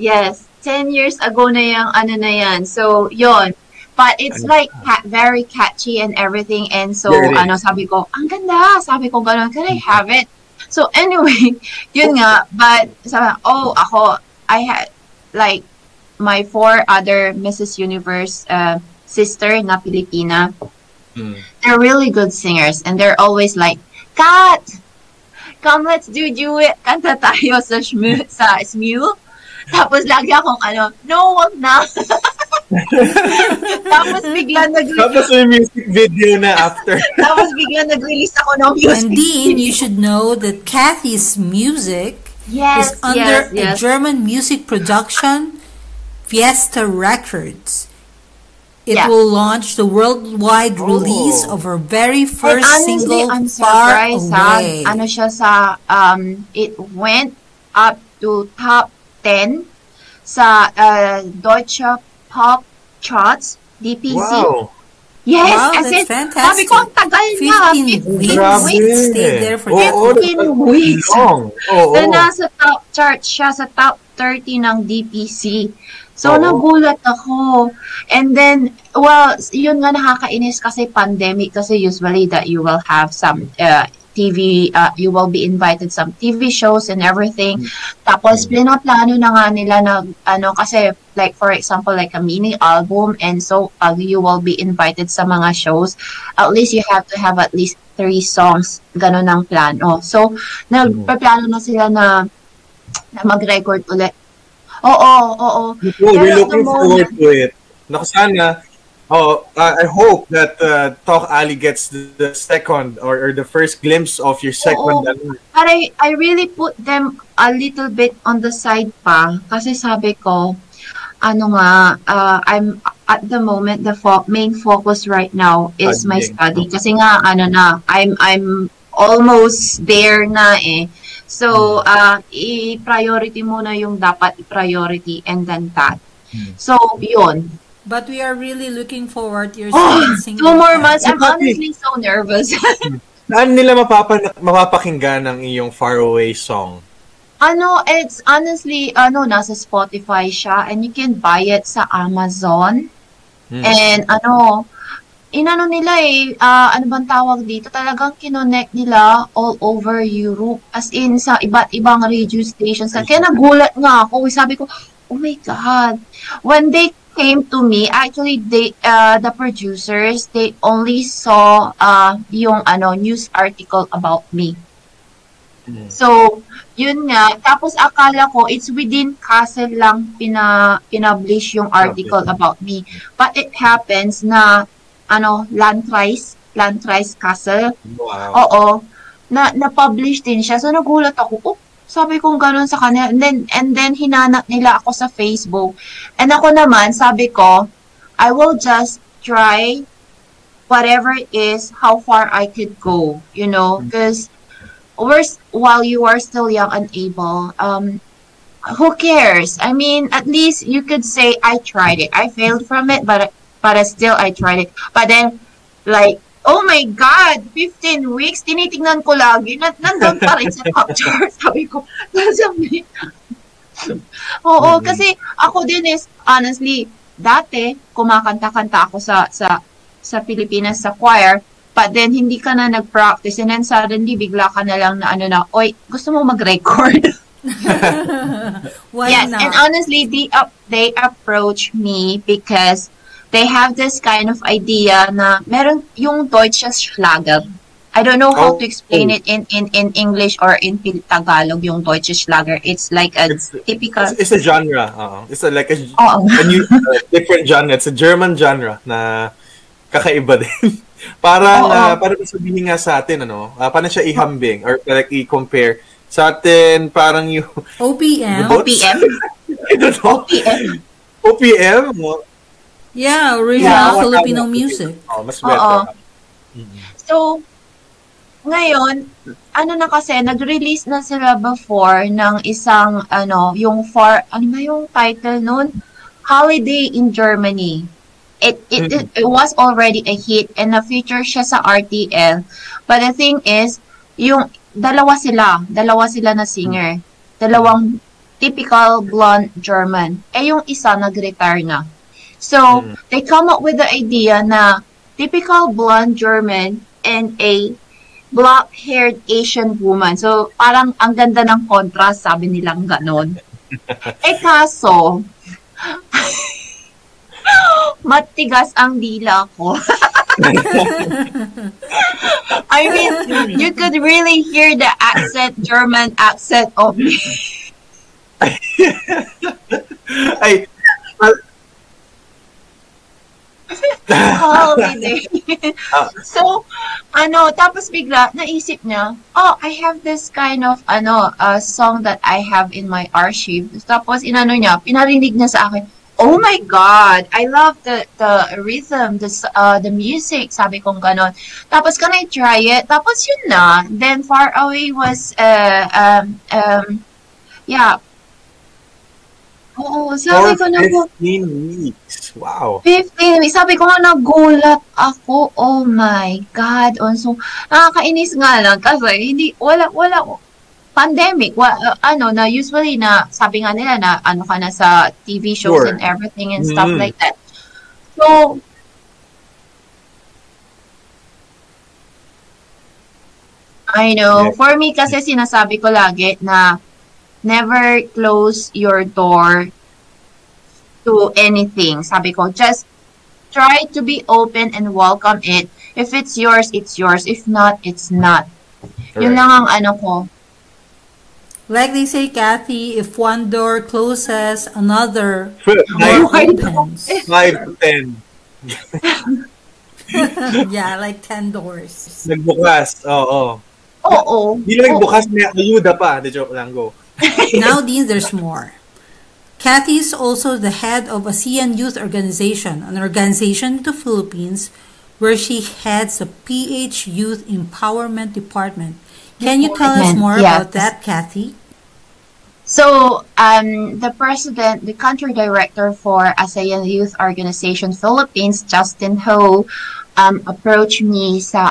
10 years ago na yung na yan. So, yon. But it's like very catchy and everything. And so, Yeah, sabi ko, ang ganda. Sabi ko, gano'n, can I have it? So, anyway, yun nga. But, sabi, I had, like, my 4 other Mrs. Universe sister na Pilipina. They're really good singers. And they're always like, Kat, come, let's do it. Kanta tayo sa SMU. Tapos lagi akong no, wag na. Tapos bigla Tapos may music video na after. Tapos bigla nag-release ako ng music. And Dean, you should know that Kathy's music is under a German music production, Fiesta Records. It will launch the worldwide release of her very first single, I'm Far surprised, Away. Siya sa, it went up to top 10 sa Deutsche Pop Charts, DPC. Wow. Yes, Wow, as that's in, fantastic. sabi ko, ang tagal na. 15 weeks. Grabe. Stayed there for 15 weeks. Long. Na nasa top chart siya, sa top 30 ng DPC. So, nagulat ako. And then, well, yun nga nakakainis kasi pandemic kasi usually that you will have some TV, you will be invited some TV shows and everything. Tapos, plano na nga nila na, kasi, like, for example, like a mini album, and so, you will be invited sa mga shows. At least, you have to have at least 3 songs. Ganon ang plano. So, nagpaplano na sila na mag-record ulit. Oo. We're looking forward to it. Naku, sana, I hope that TalkAlley gets the second or the first glimpse of your second. But I really put them a little bit on the side pa. Kasi sabi ko, I'm at the moment, the main focus right now is my study. Kasi nga, I'm almost there na eh. So, i-priority muna yung dapat i-priority and then that. So, yun. But we are really looking forward to your singing. 2 more months. I'm honestly so nervous. Saan nila mapapakinggan ang iyong Far Away song? It's honestly, nasa Spotify siya and you can buy it sa Amazon. And nila ano bang tawag dito? Talagang kinonect nila all over Europe. As in, sa iba't ibang radio stations. Kaya nagulat nga ako. Sabi ko, oh my God. When they came to me, actually, the producers, they only saw yung news article about me. So, yun nga. Tapos akala ko, it's within Kassel lang pinablish yung article about me. But it happens na Landkreis Kassel. Wow. Oo. Na-publish din siya. So, nagulat ako. Sabi ko gano'n sa kanila. And then, hinanap nila ako sa Facebook. And ako naman, sabi ko, I will just try whatever it is, how far I could go. Because while you are still young and able, who cares? I mean, at least you could say, I tried it. I failed from it, but still, I tried it. But then, like, oh my God, 15 weeks, tinitingnan ko lagi, nandun pa rin sa top chart. Sabi ko, nasabi. Oo, kasi ako din is, honestly, dati, kumakanta-kanta ako sa Pilipinas, sa choir, but then, hindi ka na nag-practice, and then suddenly, bigla ka na lang na, oy, gusto mo mag-record? Why yes, not? and honestly, they approach me because they have this kind of idea na meron yung Deutsches Schlager. I don't know how to explain it in English or in Tagalog, yung Deutsche Schlager. It's like a typical... It's a genre. It's like a new, different genre. It's a German genre na kakaiba din. Parang sabihin nga sa atin, paano siya ihambing or like i-compare sa atin, parang yung... OPM? OPM? I don't know. OPM? OPM? Yeah, original Filipino music. Mas better. So, ngayon, na kasi, nag-release na sila before ng isang, yung yung title nun? Holiday in Germany. It was already a hit and na-feature siya sa RTL. But the thing is, yung dalawa sila na singer. Dalawang typical blonde German. Yung isa nag-retire na. So, they come up with the idea na typical blonde German and a black-haired Asian woman. So, parang ang ganda ng contrast, sabi nilang ganon. Kaso, matigas ang dila ko. I mean, you could really hear the German accent of me. Holiday. So, tapos bigla, naisip niya, I have this kind of, song that I have in my archive. Tapos, pinarinig niya sa akin, oh my God, I love the rhythm, the music, sabi kong ganon. Tapos, can I try it? Tapos, yun na. Then, Far Away was, Oo, sabi ko na 15 weeks. Wow. 15 weeks. Sabi ko nga, nagulat ako. Oh my God. So, nakakainis nga lang kasi wala, pandemic. Na usually na, sabi nga nila na ka na sa TV shows and everything and stuff like that. So, I know. For me kasi sinasabi ko lagi na never close your door to anything. Sabi ko, just try to be open and welcome it. If it's yours, it's yours. If not, it's not. Right. Yun lang ang ko. Like they say, Kathy, if one door closes, another door opens. 5 to 10. Yeah, like 10 doors. Nagbukas, oo. Hindi na nagbukas, may ayuda pa. The joke lang, go. Now, Dean, there's more. Kathy is also the head of ASEAN Youth Organization, an organization in the Philippines where she heads the PH Youth Empowerment Department. Can you tell us more about that, Kathy? So, the country director for ASEAN Youth Organization Philippines, Justin Ho, approached me sa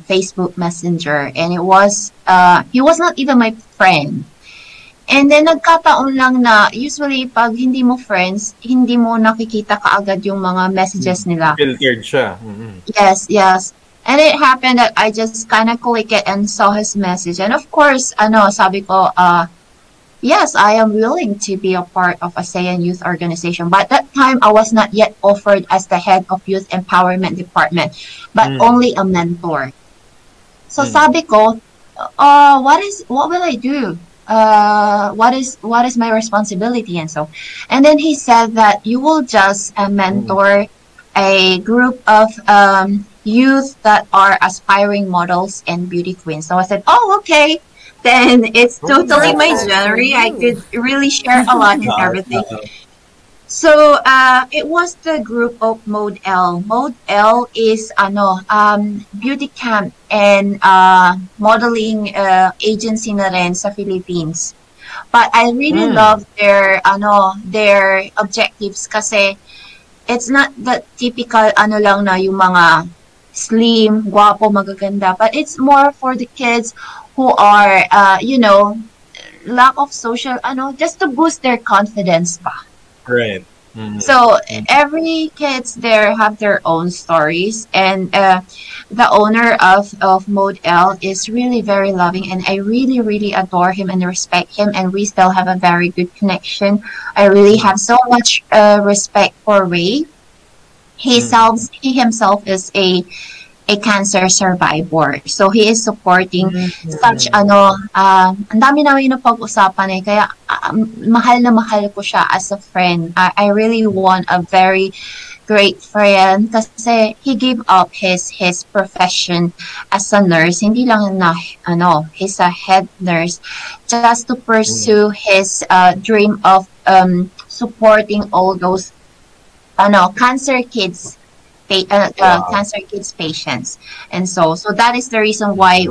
Facebook Messenger, and he was not even my friend. And then nagkataon lang na usually pag hindi mo friends, hindi mo nakikita kaagad yung mga messages nila. Filtered siya. Yes. And it happened that I just kind of clicked it and saw his message. And of course, sabi ko, yes, I am willing to be a part of ASEAN Youth Organization. But at that time, I was not yet offered as the head of Youth Empowerment Department, but only a mentor. So sabi ko, what will I do? What is my responsibility? And then he said that you will just mentor a group of youth that are aspiring models and beauty queens. So I said, okay. Then it's totally my genre. I could really share a lot and everything. So it was the group of Mode L. Mode L is beauty camp and modeling agency na rin sa Philippines. But I really love their objectives kasi it's not the typical lang na yung mga slim, guwapo, magaganda, but it's more for the kids who are lack of social just to boost their confidence pa. Right. So every kids there have their own stories, and the owner of Mode L is really very loving, and I really adore him and respect him, and we still have a very good connection. I really have so much respect for Ray, He himself is a cancer survivor. So he is supporting such ang dami namin na pag-usapan kaya mahal na mahal ko siya as a friend. I really want a very great friend kasi he gave up his profession as a nurse. Hindi lang na he's a head nurse just to pursue his dream of supporting all those cancer kids cancer kids patients. And so that is the reason why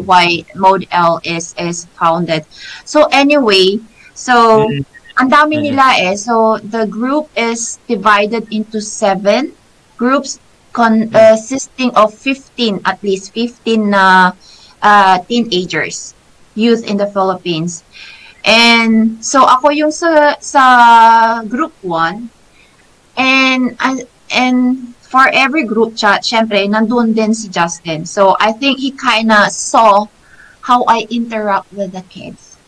ModL is founded. So anyway, so ang dami nila so the group is divided into 7 groups consisting of 15 at least 15 teenagers, youth in the Philippines. And so ako yung sa group 1 and for every group chat, syempre, nandun din si Justin. So, I think he kinda saw how I interact with the kids.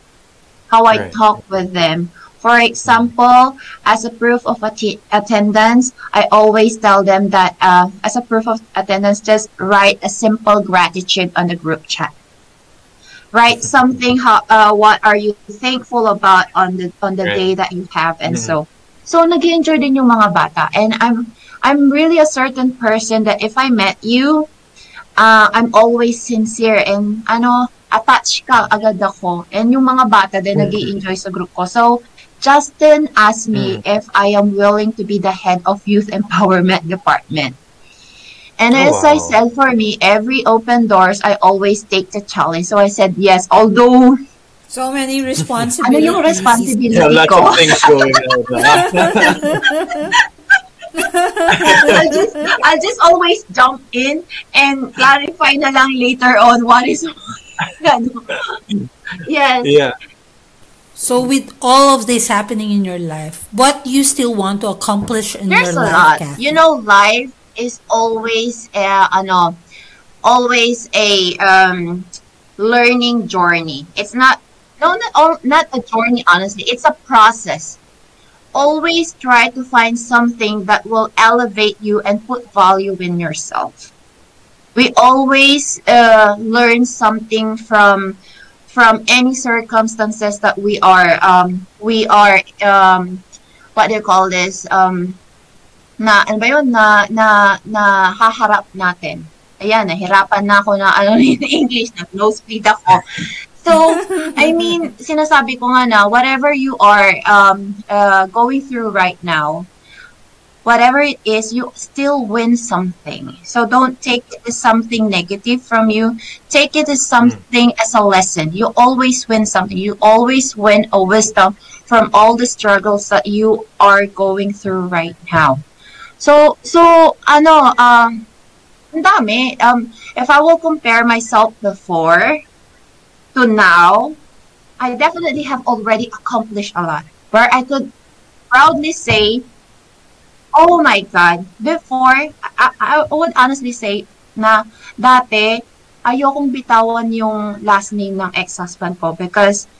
How I talk with them. For example, as a proof of attendance, I always tell them that as a proof of attendance, just write a simple gratitude on the group chat. Write something, what are you thankful about on the day that you have, and so nag-enjoy din yung mga bata. And I'm really a certain person that if I met you, I'm always sincere and attached ka agad ako. And yung mga bata din nag-i-enjoy sa group ko. So, Justin asked me if I am willing to be the head of youth empowerment department. And as I said, for me, every open doors, I always take the challenge. So I said yes, although so many responsibilities. Ano yung responsibility ko? Lots of things going on. I'll just always jump in and clarify na lang later on what is yes. Yeah. So with all of this happening in your life, what do you still want to accomplish in your life? There's a lot. Kathy? You know, life is always a learning journey. It's not a journey, honestly. It's a process. Always try to find something that will elevate you and put value in yourself. We always learn something from any circumstances that we are what do you call this haharap natin. Ayan, nahirapan na ako na in English, nosebleed ako. So, I mean, sinasabi ko nga na, whatever you are going through right now, whatever it is, you still win something. So don't take it as something negative from you. Take it as something as a lesson. You always win something. You always win a wisdom from all the struggles that you are going through right now. So ang dami. If I will compare myself before to now, I definitely have already accomplished a lot. Where I could proudly say, oh my God, before, I would honestly say na dati, ayokong bitawan yung last name ng ex-husband ko because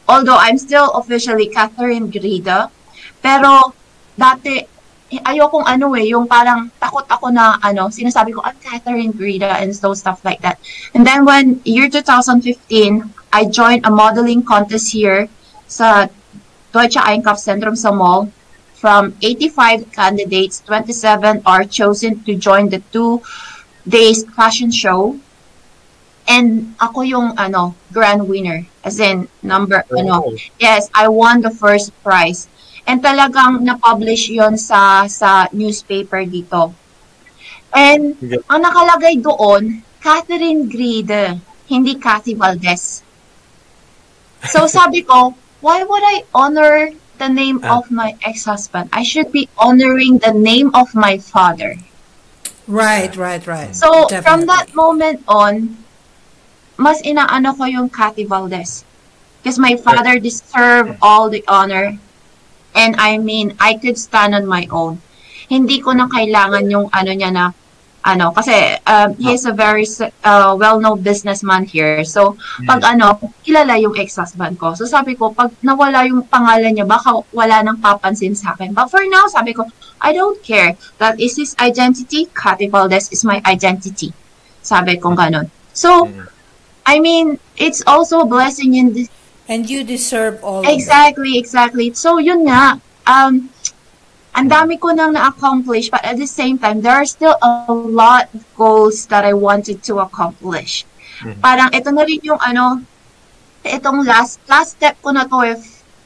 although I'm still officially Catherine Grida, pero dati, ayokong yung parang takot ako na sinasabi ko, I'm Catherine Grida and so stuff like that. And then when year 2015, I joined a modeling contest here sa Deutsche Einkaufszentrum sa mall. From 85 candidates, 27 are chosen to join the 2 days fashion show. And ako yung grand winner. As in yes, I won the first prize. And talagang na-publish yon sa newspaper dito. And ang nakalagay doon, Catherine Gride, hindi Kathy Valdez. So sabi ko, why would I honor the name of my ex-husband? I should be honoring the name of my father. Right. So definitely. From that moment on, mas inaano ko yung Kathy Valdez. Because my father deserved all the honor. And I mean, I could stand on my own. Hindi ko na kailangan yung niya na, ano, kasi he's a very well-known businessman here. So, pag kilala yung ex-husband ko. So, sabi ko, pag nawala yung pangalan niya, baka wala nang papansin sa akin. But for now, sabi ko, I don't care. That is his identity. Cathy Valdez is my identity. Sabi ko ganun. So, I mean, it's also a blessing in this. And you deserve all Exactly. So, yun nga. Ang dami ko nang na-accomplish, but at the same time, there are still a lot of goals that I wanted to accomplish. Parang ito na rin yung itong last step ko na to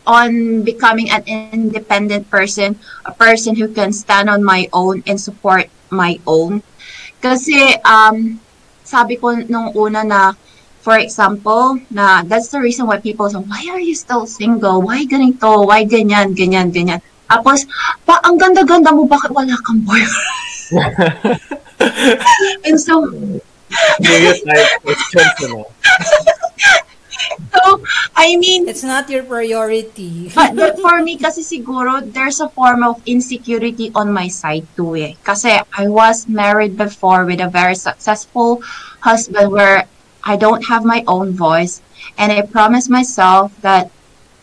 on becoming an independent person, a person who can stand on my own and support my own. Kasi, sabi ko nung una na, for example, na that's the reason why people say, why are you still single? Why ganito? Why ganyan? Tapos, ang ganda-ganda mo, bakit wala kang boyfriend? And so, so, I mean, it's not your priority. but for me, kasi siguro, there's a form of insecurity on my side too eh. Kasi I was married before with a very successful husband where I don't have my own voice. And I promised myself that,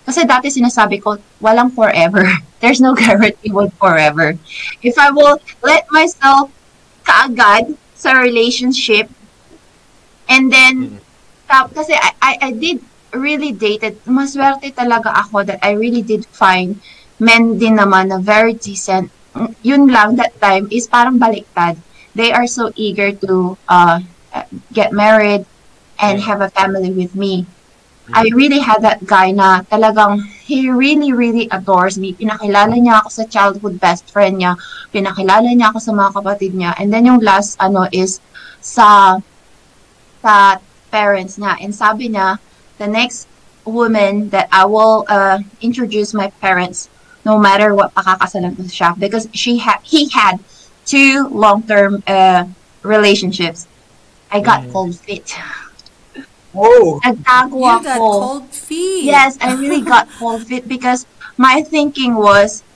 kasi dati sinasabi ko, walang forever. There's no guarantee with forever. If I will let myself kaagad sa relationship, and then, kasi I did really dated, maswerte talaga ako that I really did find men din naman na very decent. Yun lang, that time, is parang baliktad. They are so eager to get married and have a family with me. I really had that guy na talagang he really, really adores me. Pinakilala niya ako sa childhood best friend niya. Pinakilala niya ako sa mga kapatid niya. And then yung last is sa parents niya. And sabi niya, the next woman that I will introduce my parents, no matter what, pakakasalan ko siya. Because he had 2 long-term relationships. I got cold feet. Oh, Nagtago You ako. got cold feet. Yes, I really got cold feet because my thinking was,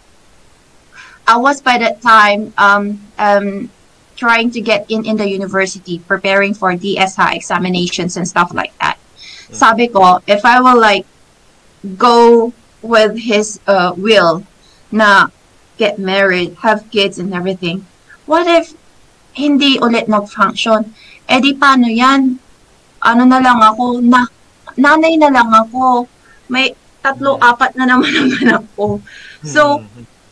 I was by that time trying to get in the university, preparing for DSI examinations and stuff like that. Sabi ko, if I will like go with his will na get married, have kids and everything, what if hindi ulit nag-function? Eh di paano yan? Ano na lang ako, nanay na lang ako. May 3-4 na naman ang anak ko. So,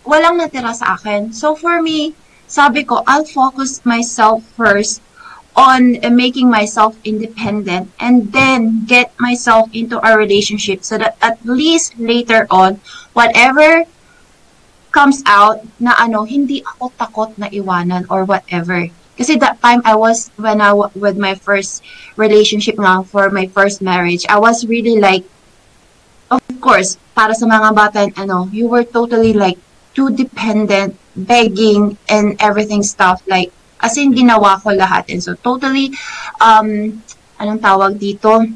walang natira sa akin. So, for me, sabi ko, I'll focus myself first on making myself independent and then get myself into a relationship so that at least later on, whatever comes out na hindi ako takot na iwanan or whatever. Kasi that time when I with my first relationship nga, for my first marriage, I was really like, of course, para sa mga bata, you were totally like too dependent, begging and everything stuff, like, as in ginawa ko lahat. And so totally, anong tawag dito?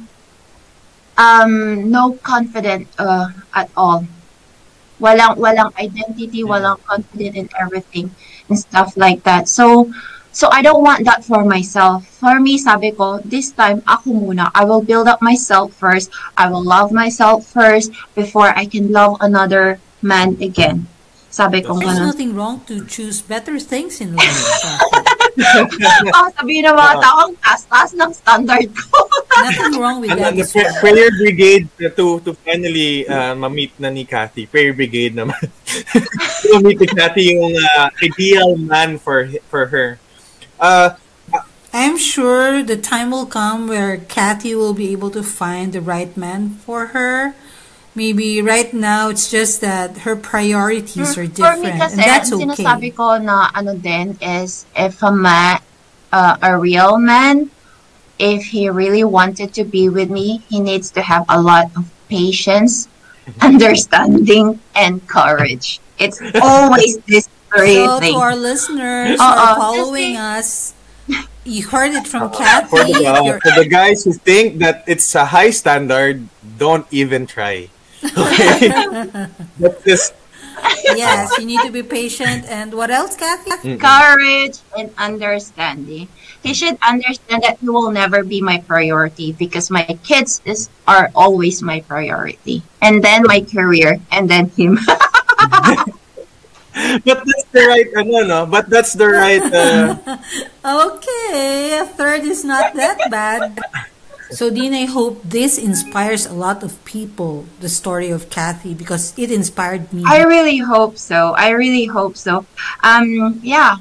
No confident at all. Walang identity, walang confident in everything and stuff like that. So I don't want that for myself. For me, sabi ko, this time, ako muna. I will build up myself first. I will love myself first before I can love another man again. Sabi ko There's ganun. nothing wrong to choose better things in life. Sabihin ng mga tao, ang taas-taas ng standard ko. Nothing wrong with that. the prayer brigade to finally ma-meet na ni Cathy. Prayer brigade naman. To meet ni Cathy yung ideal man for her. I'm sure the time will come where Cathy will be able to find the right man for her. Maybe right now it's just that her priorities are different. For me kasi, and that's okay. sinasabi ko na din is if a real man, if he really wanted to be with me, he needs to have a lot of patience, understanding, and courage. It's always this three So things. to our listeners who are following us, you heard it from Cathy. For the guys who think that it's a high standard, don't even try. Okay? That's just Yes, you need to be patient. And what else, Kathy? Courage and understanding. He should understand that he will never be my priority because my kids are always my priority. And then my career, and then him. But that's the right, no. But that's the right. Okay, a third is not that bad. So, Dean, I hope this inspires a lot of people, the story of Kathy, because it inspired me. I really hope so. I really hope so. Yeah.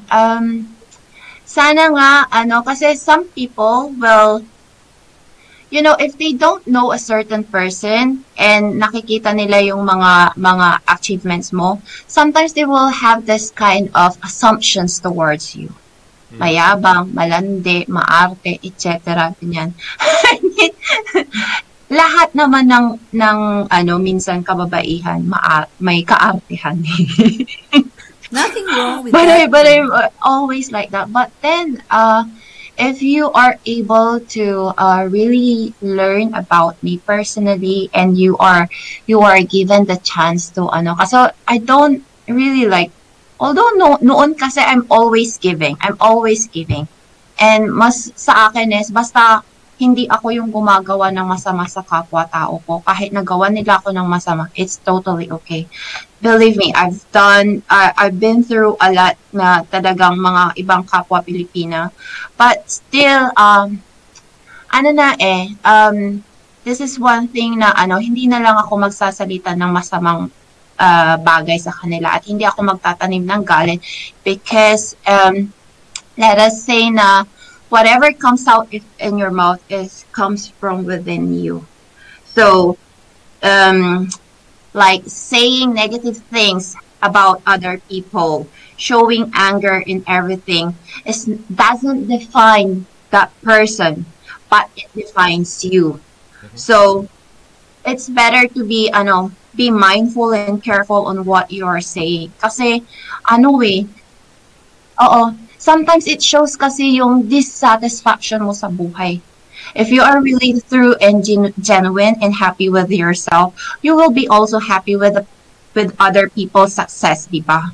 Sana nga, kasi some people will, if they don't know a certain person and nakikita nila yung mga achievements mo, sometimes they will have this kind of assumptions towards you. Mayabang, malandi, maarte, etc. Ganyan. Lahat naman ng minsan kababaihan, may kaartehan. Nothing wrong with but that. But I'm always like that. But then, if you are able to really learn about me personally, and you are given the chance to kasi I don't really like. Although noon kasi I'm always giving. And mas sa akin is, basta hindi ako yung gumagawa ng masama sa kapwa-tao ko. Kahit nagawa nila ako ng masama, it's totally okay. Believe me, I've been through a lot na talagang mga ibang kapwa Pilipina. But still, this is one thing na hindi na lang ako magsasalita ng masamang bagay sa kanila at hindi ako magtatanim ng galit because let us say na whatever comes out in your mouth comes from within you. So like saying negative things about other people, showing anger in everything doesn't define that person, but it defines you. So it's better to be mindful and careful on what you are saying. Kasi, sometimes it shows kasi yung dissatisfaction mo sa buhay. If you are really true and genuine and happy with yourself, you will be also happy with other people's success, di ba?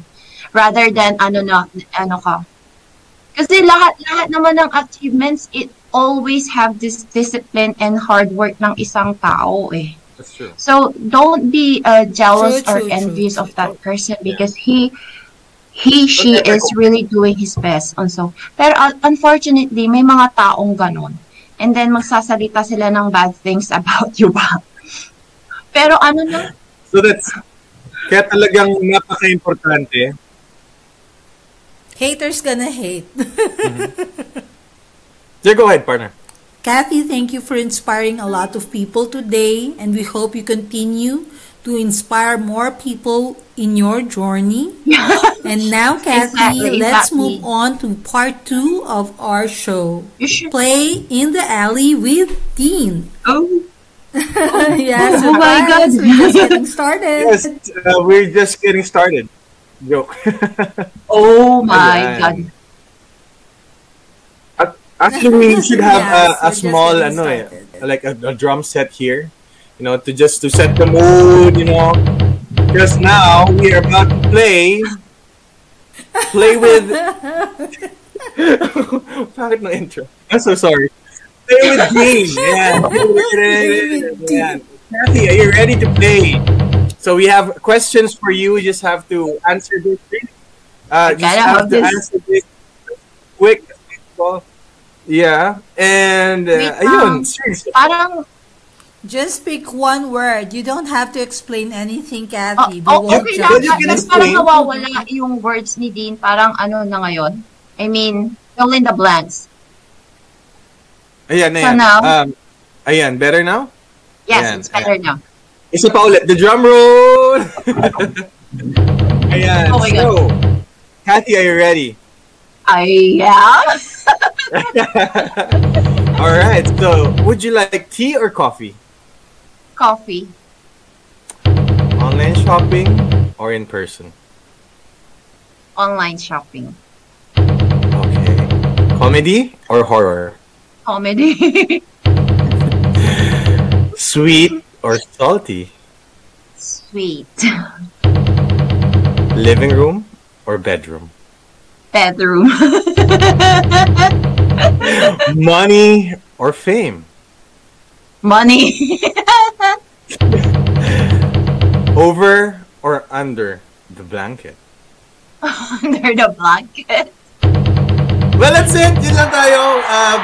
Rather than, Kasi lahat naman ng achievements, it always have this discipline and hard work ng isang tao, eh. That's true. So don't be jealous or envious of that person because she is really doing his best also. Pero unfortunately, may mga taong ganon. And then magsasalita sila ng bad things about you ba? Pero na? So kaya talagang napaka-importante. Haters gonna hate. Yeah, go ahead, partner. Kathy, thank you for inspiring a lot of people today, and we hope you continue to inspire more people in your journey. And now, Kathy, let's move on to part 2 of our show. Play in the Alley with Dean. Oh. Yes, oh my God. We're just getting started. Yes, we're just getting started. Joke. Oh my God. Actually, we should have a small, like a drum set here, to set the mood, Because now we are about to play with. Bakit no intro? I'm so sorry. Play with Dean. Yeah. Kathy, are you ready to play? So we have questions for you. You just have to answer this. Answer this quick. Yeah, and ayun, seriously. Parang just pick one word. You don't have to explain anything, Kathy. Okay lang. Parang nawawala yung words ni Dean. Parang na ngayon. I mean, fill in the blanks. Ayan. So now, ayan, better now? Yes, ayan, it's better now. Isa pa ulit. The drum roll! Ayan. Oh my God. So, Kathy, are you ready? I am. All right. So, would you like tea or coffee? Coffee. Online shopping or in person? Online shopping. Okay. Comedy or horror? Comedy. Sweet or salty? Sweet. Living room or bedroom? Bedroom. Money or fame? Money. Over or under the blanket? Under the blanket. Well, that's it. Yun lang tayo.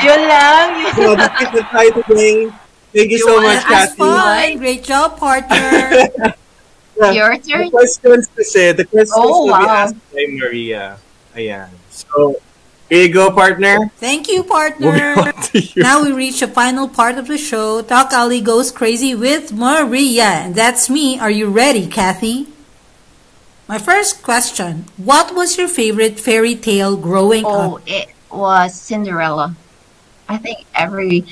Yun lang. So, that's it. That's tayo today. Thank you so much, That's Kathy. fun. Great job, partner. Your turn. The questions will be wow. asked by Maria. Ayan. So, here you go, partner. Thank you, Moving partner. on to you. Now we reach the final part of the show. TalkAlley goes crazy with Maria. And that's me. Are you ready, Kathy? My first question. What was your favorite fairy tale growing Oh, up? it was Cinderella. I think every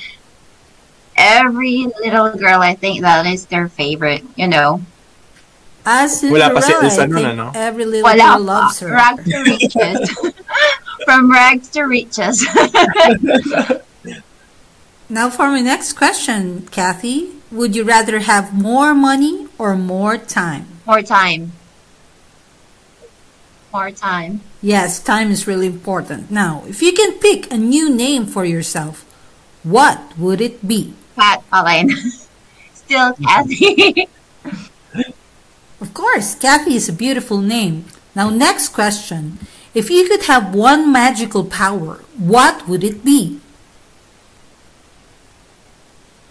little girl, I think that is their favorite, you know. As Wala pa si Cinderella, Elsa I nun, think ano? every little Wala girl pa. loves her. Rags to riches. From rags to riches. Now for my next question, Kathy. Would you rather have more money or more time? More time. More time. Yes, time is really important. Now, if you can pick a new name for yourself, what would it be? Cat Alain. Still Kathy. Of course, Kathy is a beautiful name. Now, next question. If you could have one magical power, what would it be?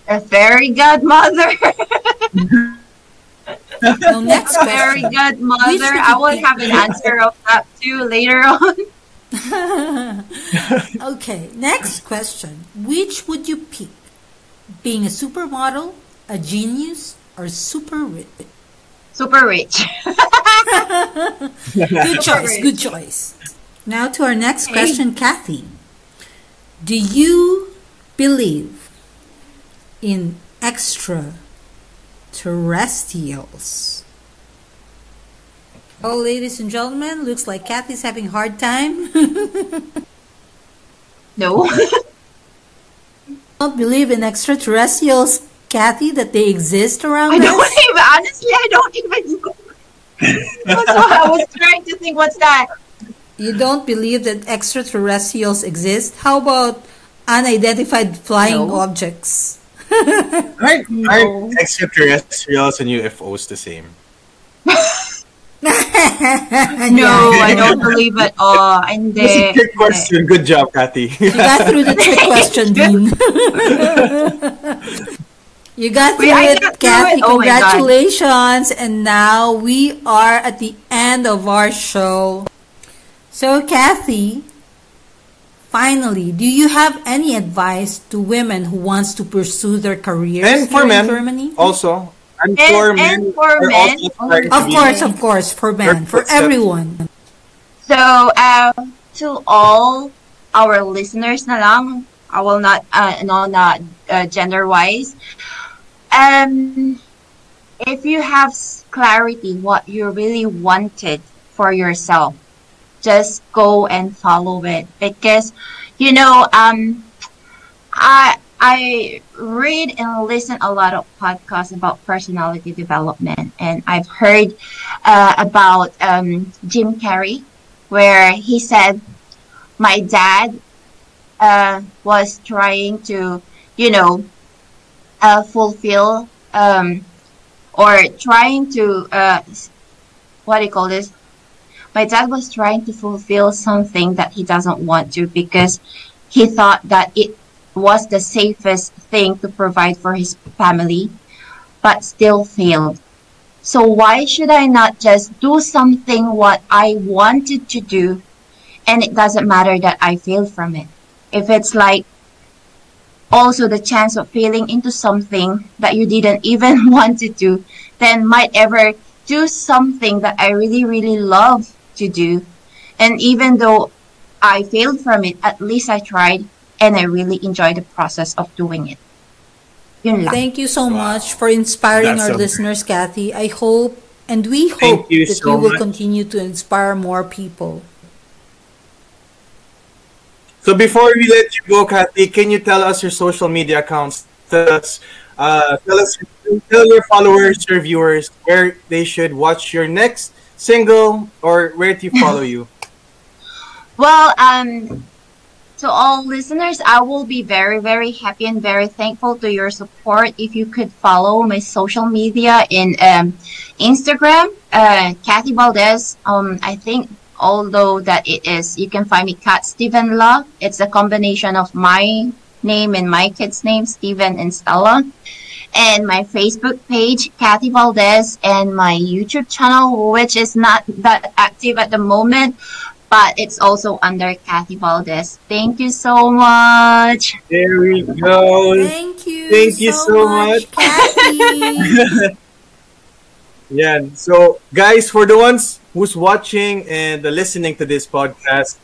A fairy godmother. Now, next Fairy question. godmother. Which would I you will pick? have an answer of that too later on. Okay, next question. Which would you pick? Being a supermodel, a genius, or super rich? Super rich. Good choice, good choice. Now to our next question, Kathy. Do you believe in extraterrestrials? Oh, ladies and gentlemen, looks like Kathy's having a hard time. No. Don't believe in extraterrestrials, Kathy, that they exist around I us? don't even, honestly, I don't even know. That's why I was trying to think, what's that? You don't believe that extraterrestrials exist? How about unidentified flying No. objects? Aren't No. extraterrestrials and UFOs the same? No, I don't believe at all. And That's a trick question. Good job, Kathy. You got through the trick question, Dean. You got through I it, got through Kathy. it. Oh my God. Congratulations. And now we are at the end of our show. So, Kathy, finally, do you have any advice to women who wants to pursue their careers And for here men, in Germany? also. And And- for and men, for are men, also starting to Of be- course, for men, for footsteps. everyone. So, to all our listeners na lang, I will not, not gender-wise. If you have clarity what you really wanted for yourself, just go and follow it. Because, you know, I read and listen a lot of podcasts about personality development, and I've heard about Jim Carrey, where he said, "My dad was trying to, you know, fulfill or trying to what do you call this? My dad was trying to fulfill something that he doesn't want to because he thought that it was the safest thing to provide for his family, but still failed. So why should I not just do something what I wanted to do, and it doesn't matter that I failed from it? If it's like also the chance of failing into something that you didn't even want to do, then might ever do something that I really, really love to do. And even though I failed from it, at least I tried, and I really enjoyed the process of doing it. Yun lang. Thank you so much for inspiring That's our so- listeners, Kathy. I hope, and we Thank hope you that so you will much. continue to inspire more people. So before we let you go, Kathy, can you tell us your social media accounts? Tell your followers, your viewers, where they should watch your next single, or where do you follow you? Well, to all listeners, I will be very, very happy and very thankful to your support if you could follow my social media in Instagram, Kathy Valdez. I think although that it is, you can find me Kat Steven Love. It's a combination of my name and my kid's name, Steven and Stella. And my Facebook page, Kathy Valdez, and my YouTube channel, which is not that active at the moment, but it's also under Kathy Valdez. Thank you so much. There we go. Thank you. Thank you so much. Kathy. Yeah. So, guys, for the ones who's watching and listening to this podcast,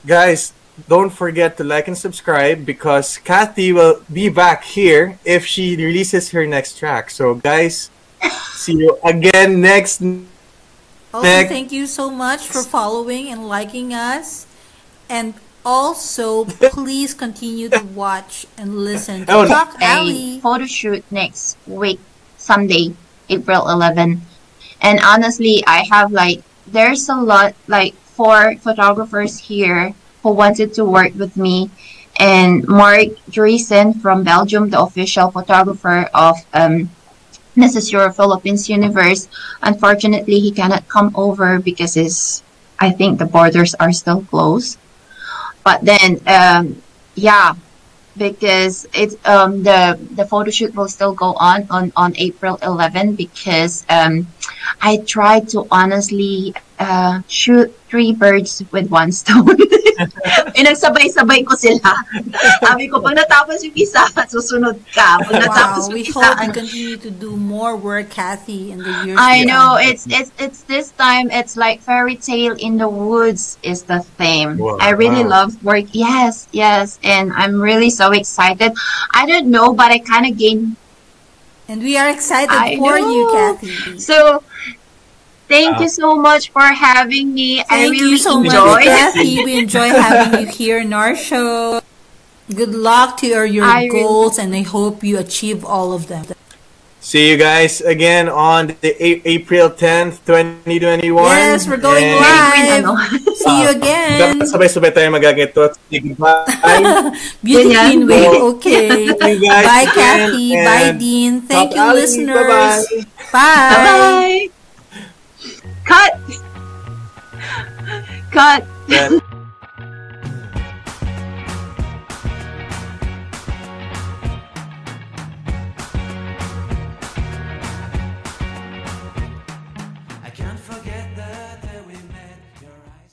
guys, don't forget to like and subscribe because Kathy will be back here if she releases her next track. So, guys, see you again next. Also, thank you so much for following and liking us. And also, please continue to watch and listen to TalkAlley. A photo shoot next week, Sunday, April 11. And honestly, I have there's a lot, 4 photographers here who wanted to work with me. And Mark Dreesen from Belgium, the official photographer of This Is Your Philippines Universe. Unfortunately, he cannot come over because I think the borders are still closed. But then, because it's the photo shoot will still go on April 11 because I tried to honestly shoot 3 birds with 1 stone. Pinagsabay-sabay ko sila. Sabi ko, pag natapos yung isa, susunod ka. Pag natapos yung we isa, hope you continue to do more work, Kathy, in the years I to know, come. it's this time, it's like fairy tale in the woods is the theme. Wow. I really love work. Yes, and I'm really so excited. I don't know, but I kind of gained. And we are excited for you, Kathy. So, thank you so much for having me. I really enjoy Kathy. We enjoy having you here in our show. Good luck to your goals, and I hope you achieve all of them. See you guys again on the April 10th, 2021. Yes, we're going live. See you again. Sabay-sabay tayo magageto. Goodbye. Beauty way. Okay. Guys, bye, Kathy. Bye, Dean. Thank you, listeners. Bye. Bye. Cut. Cut. Yeah.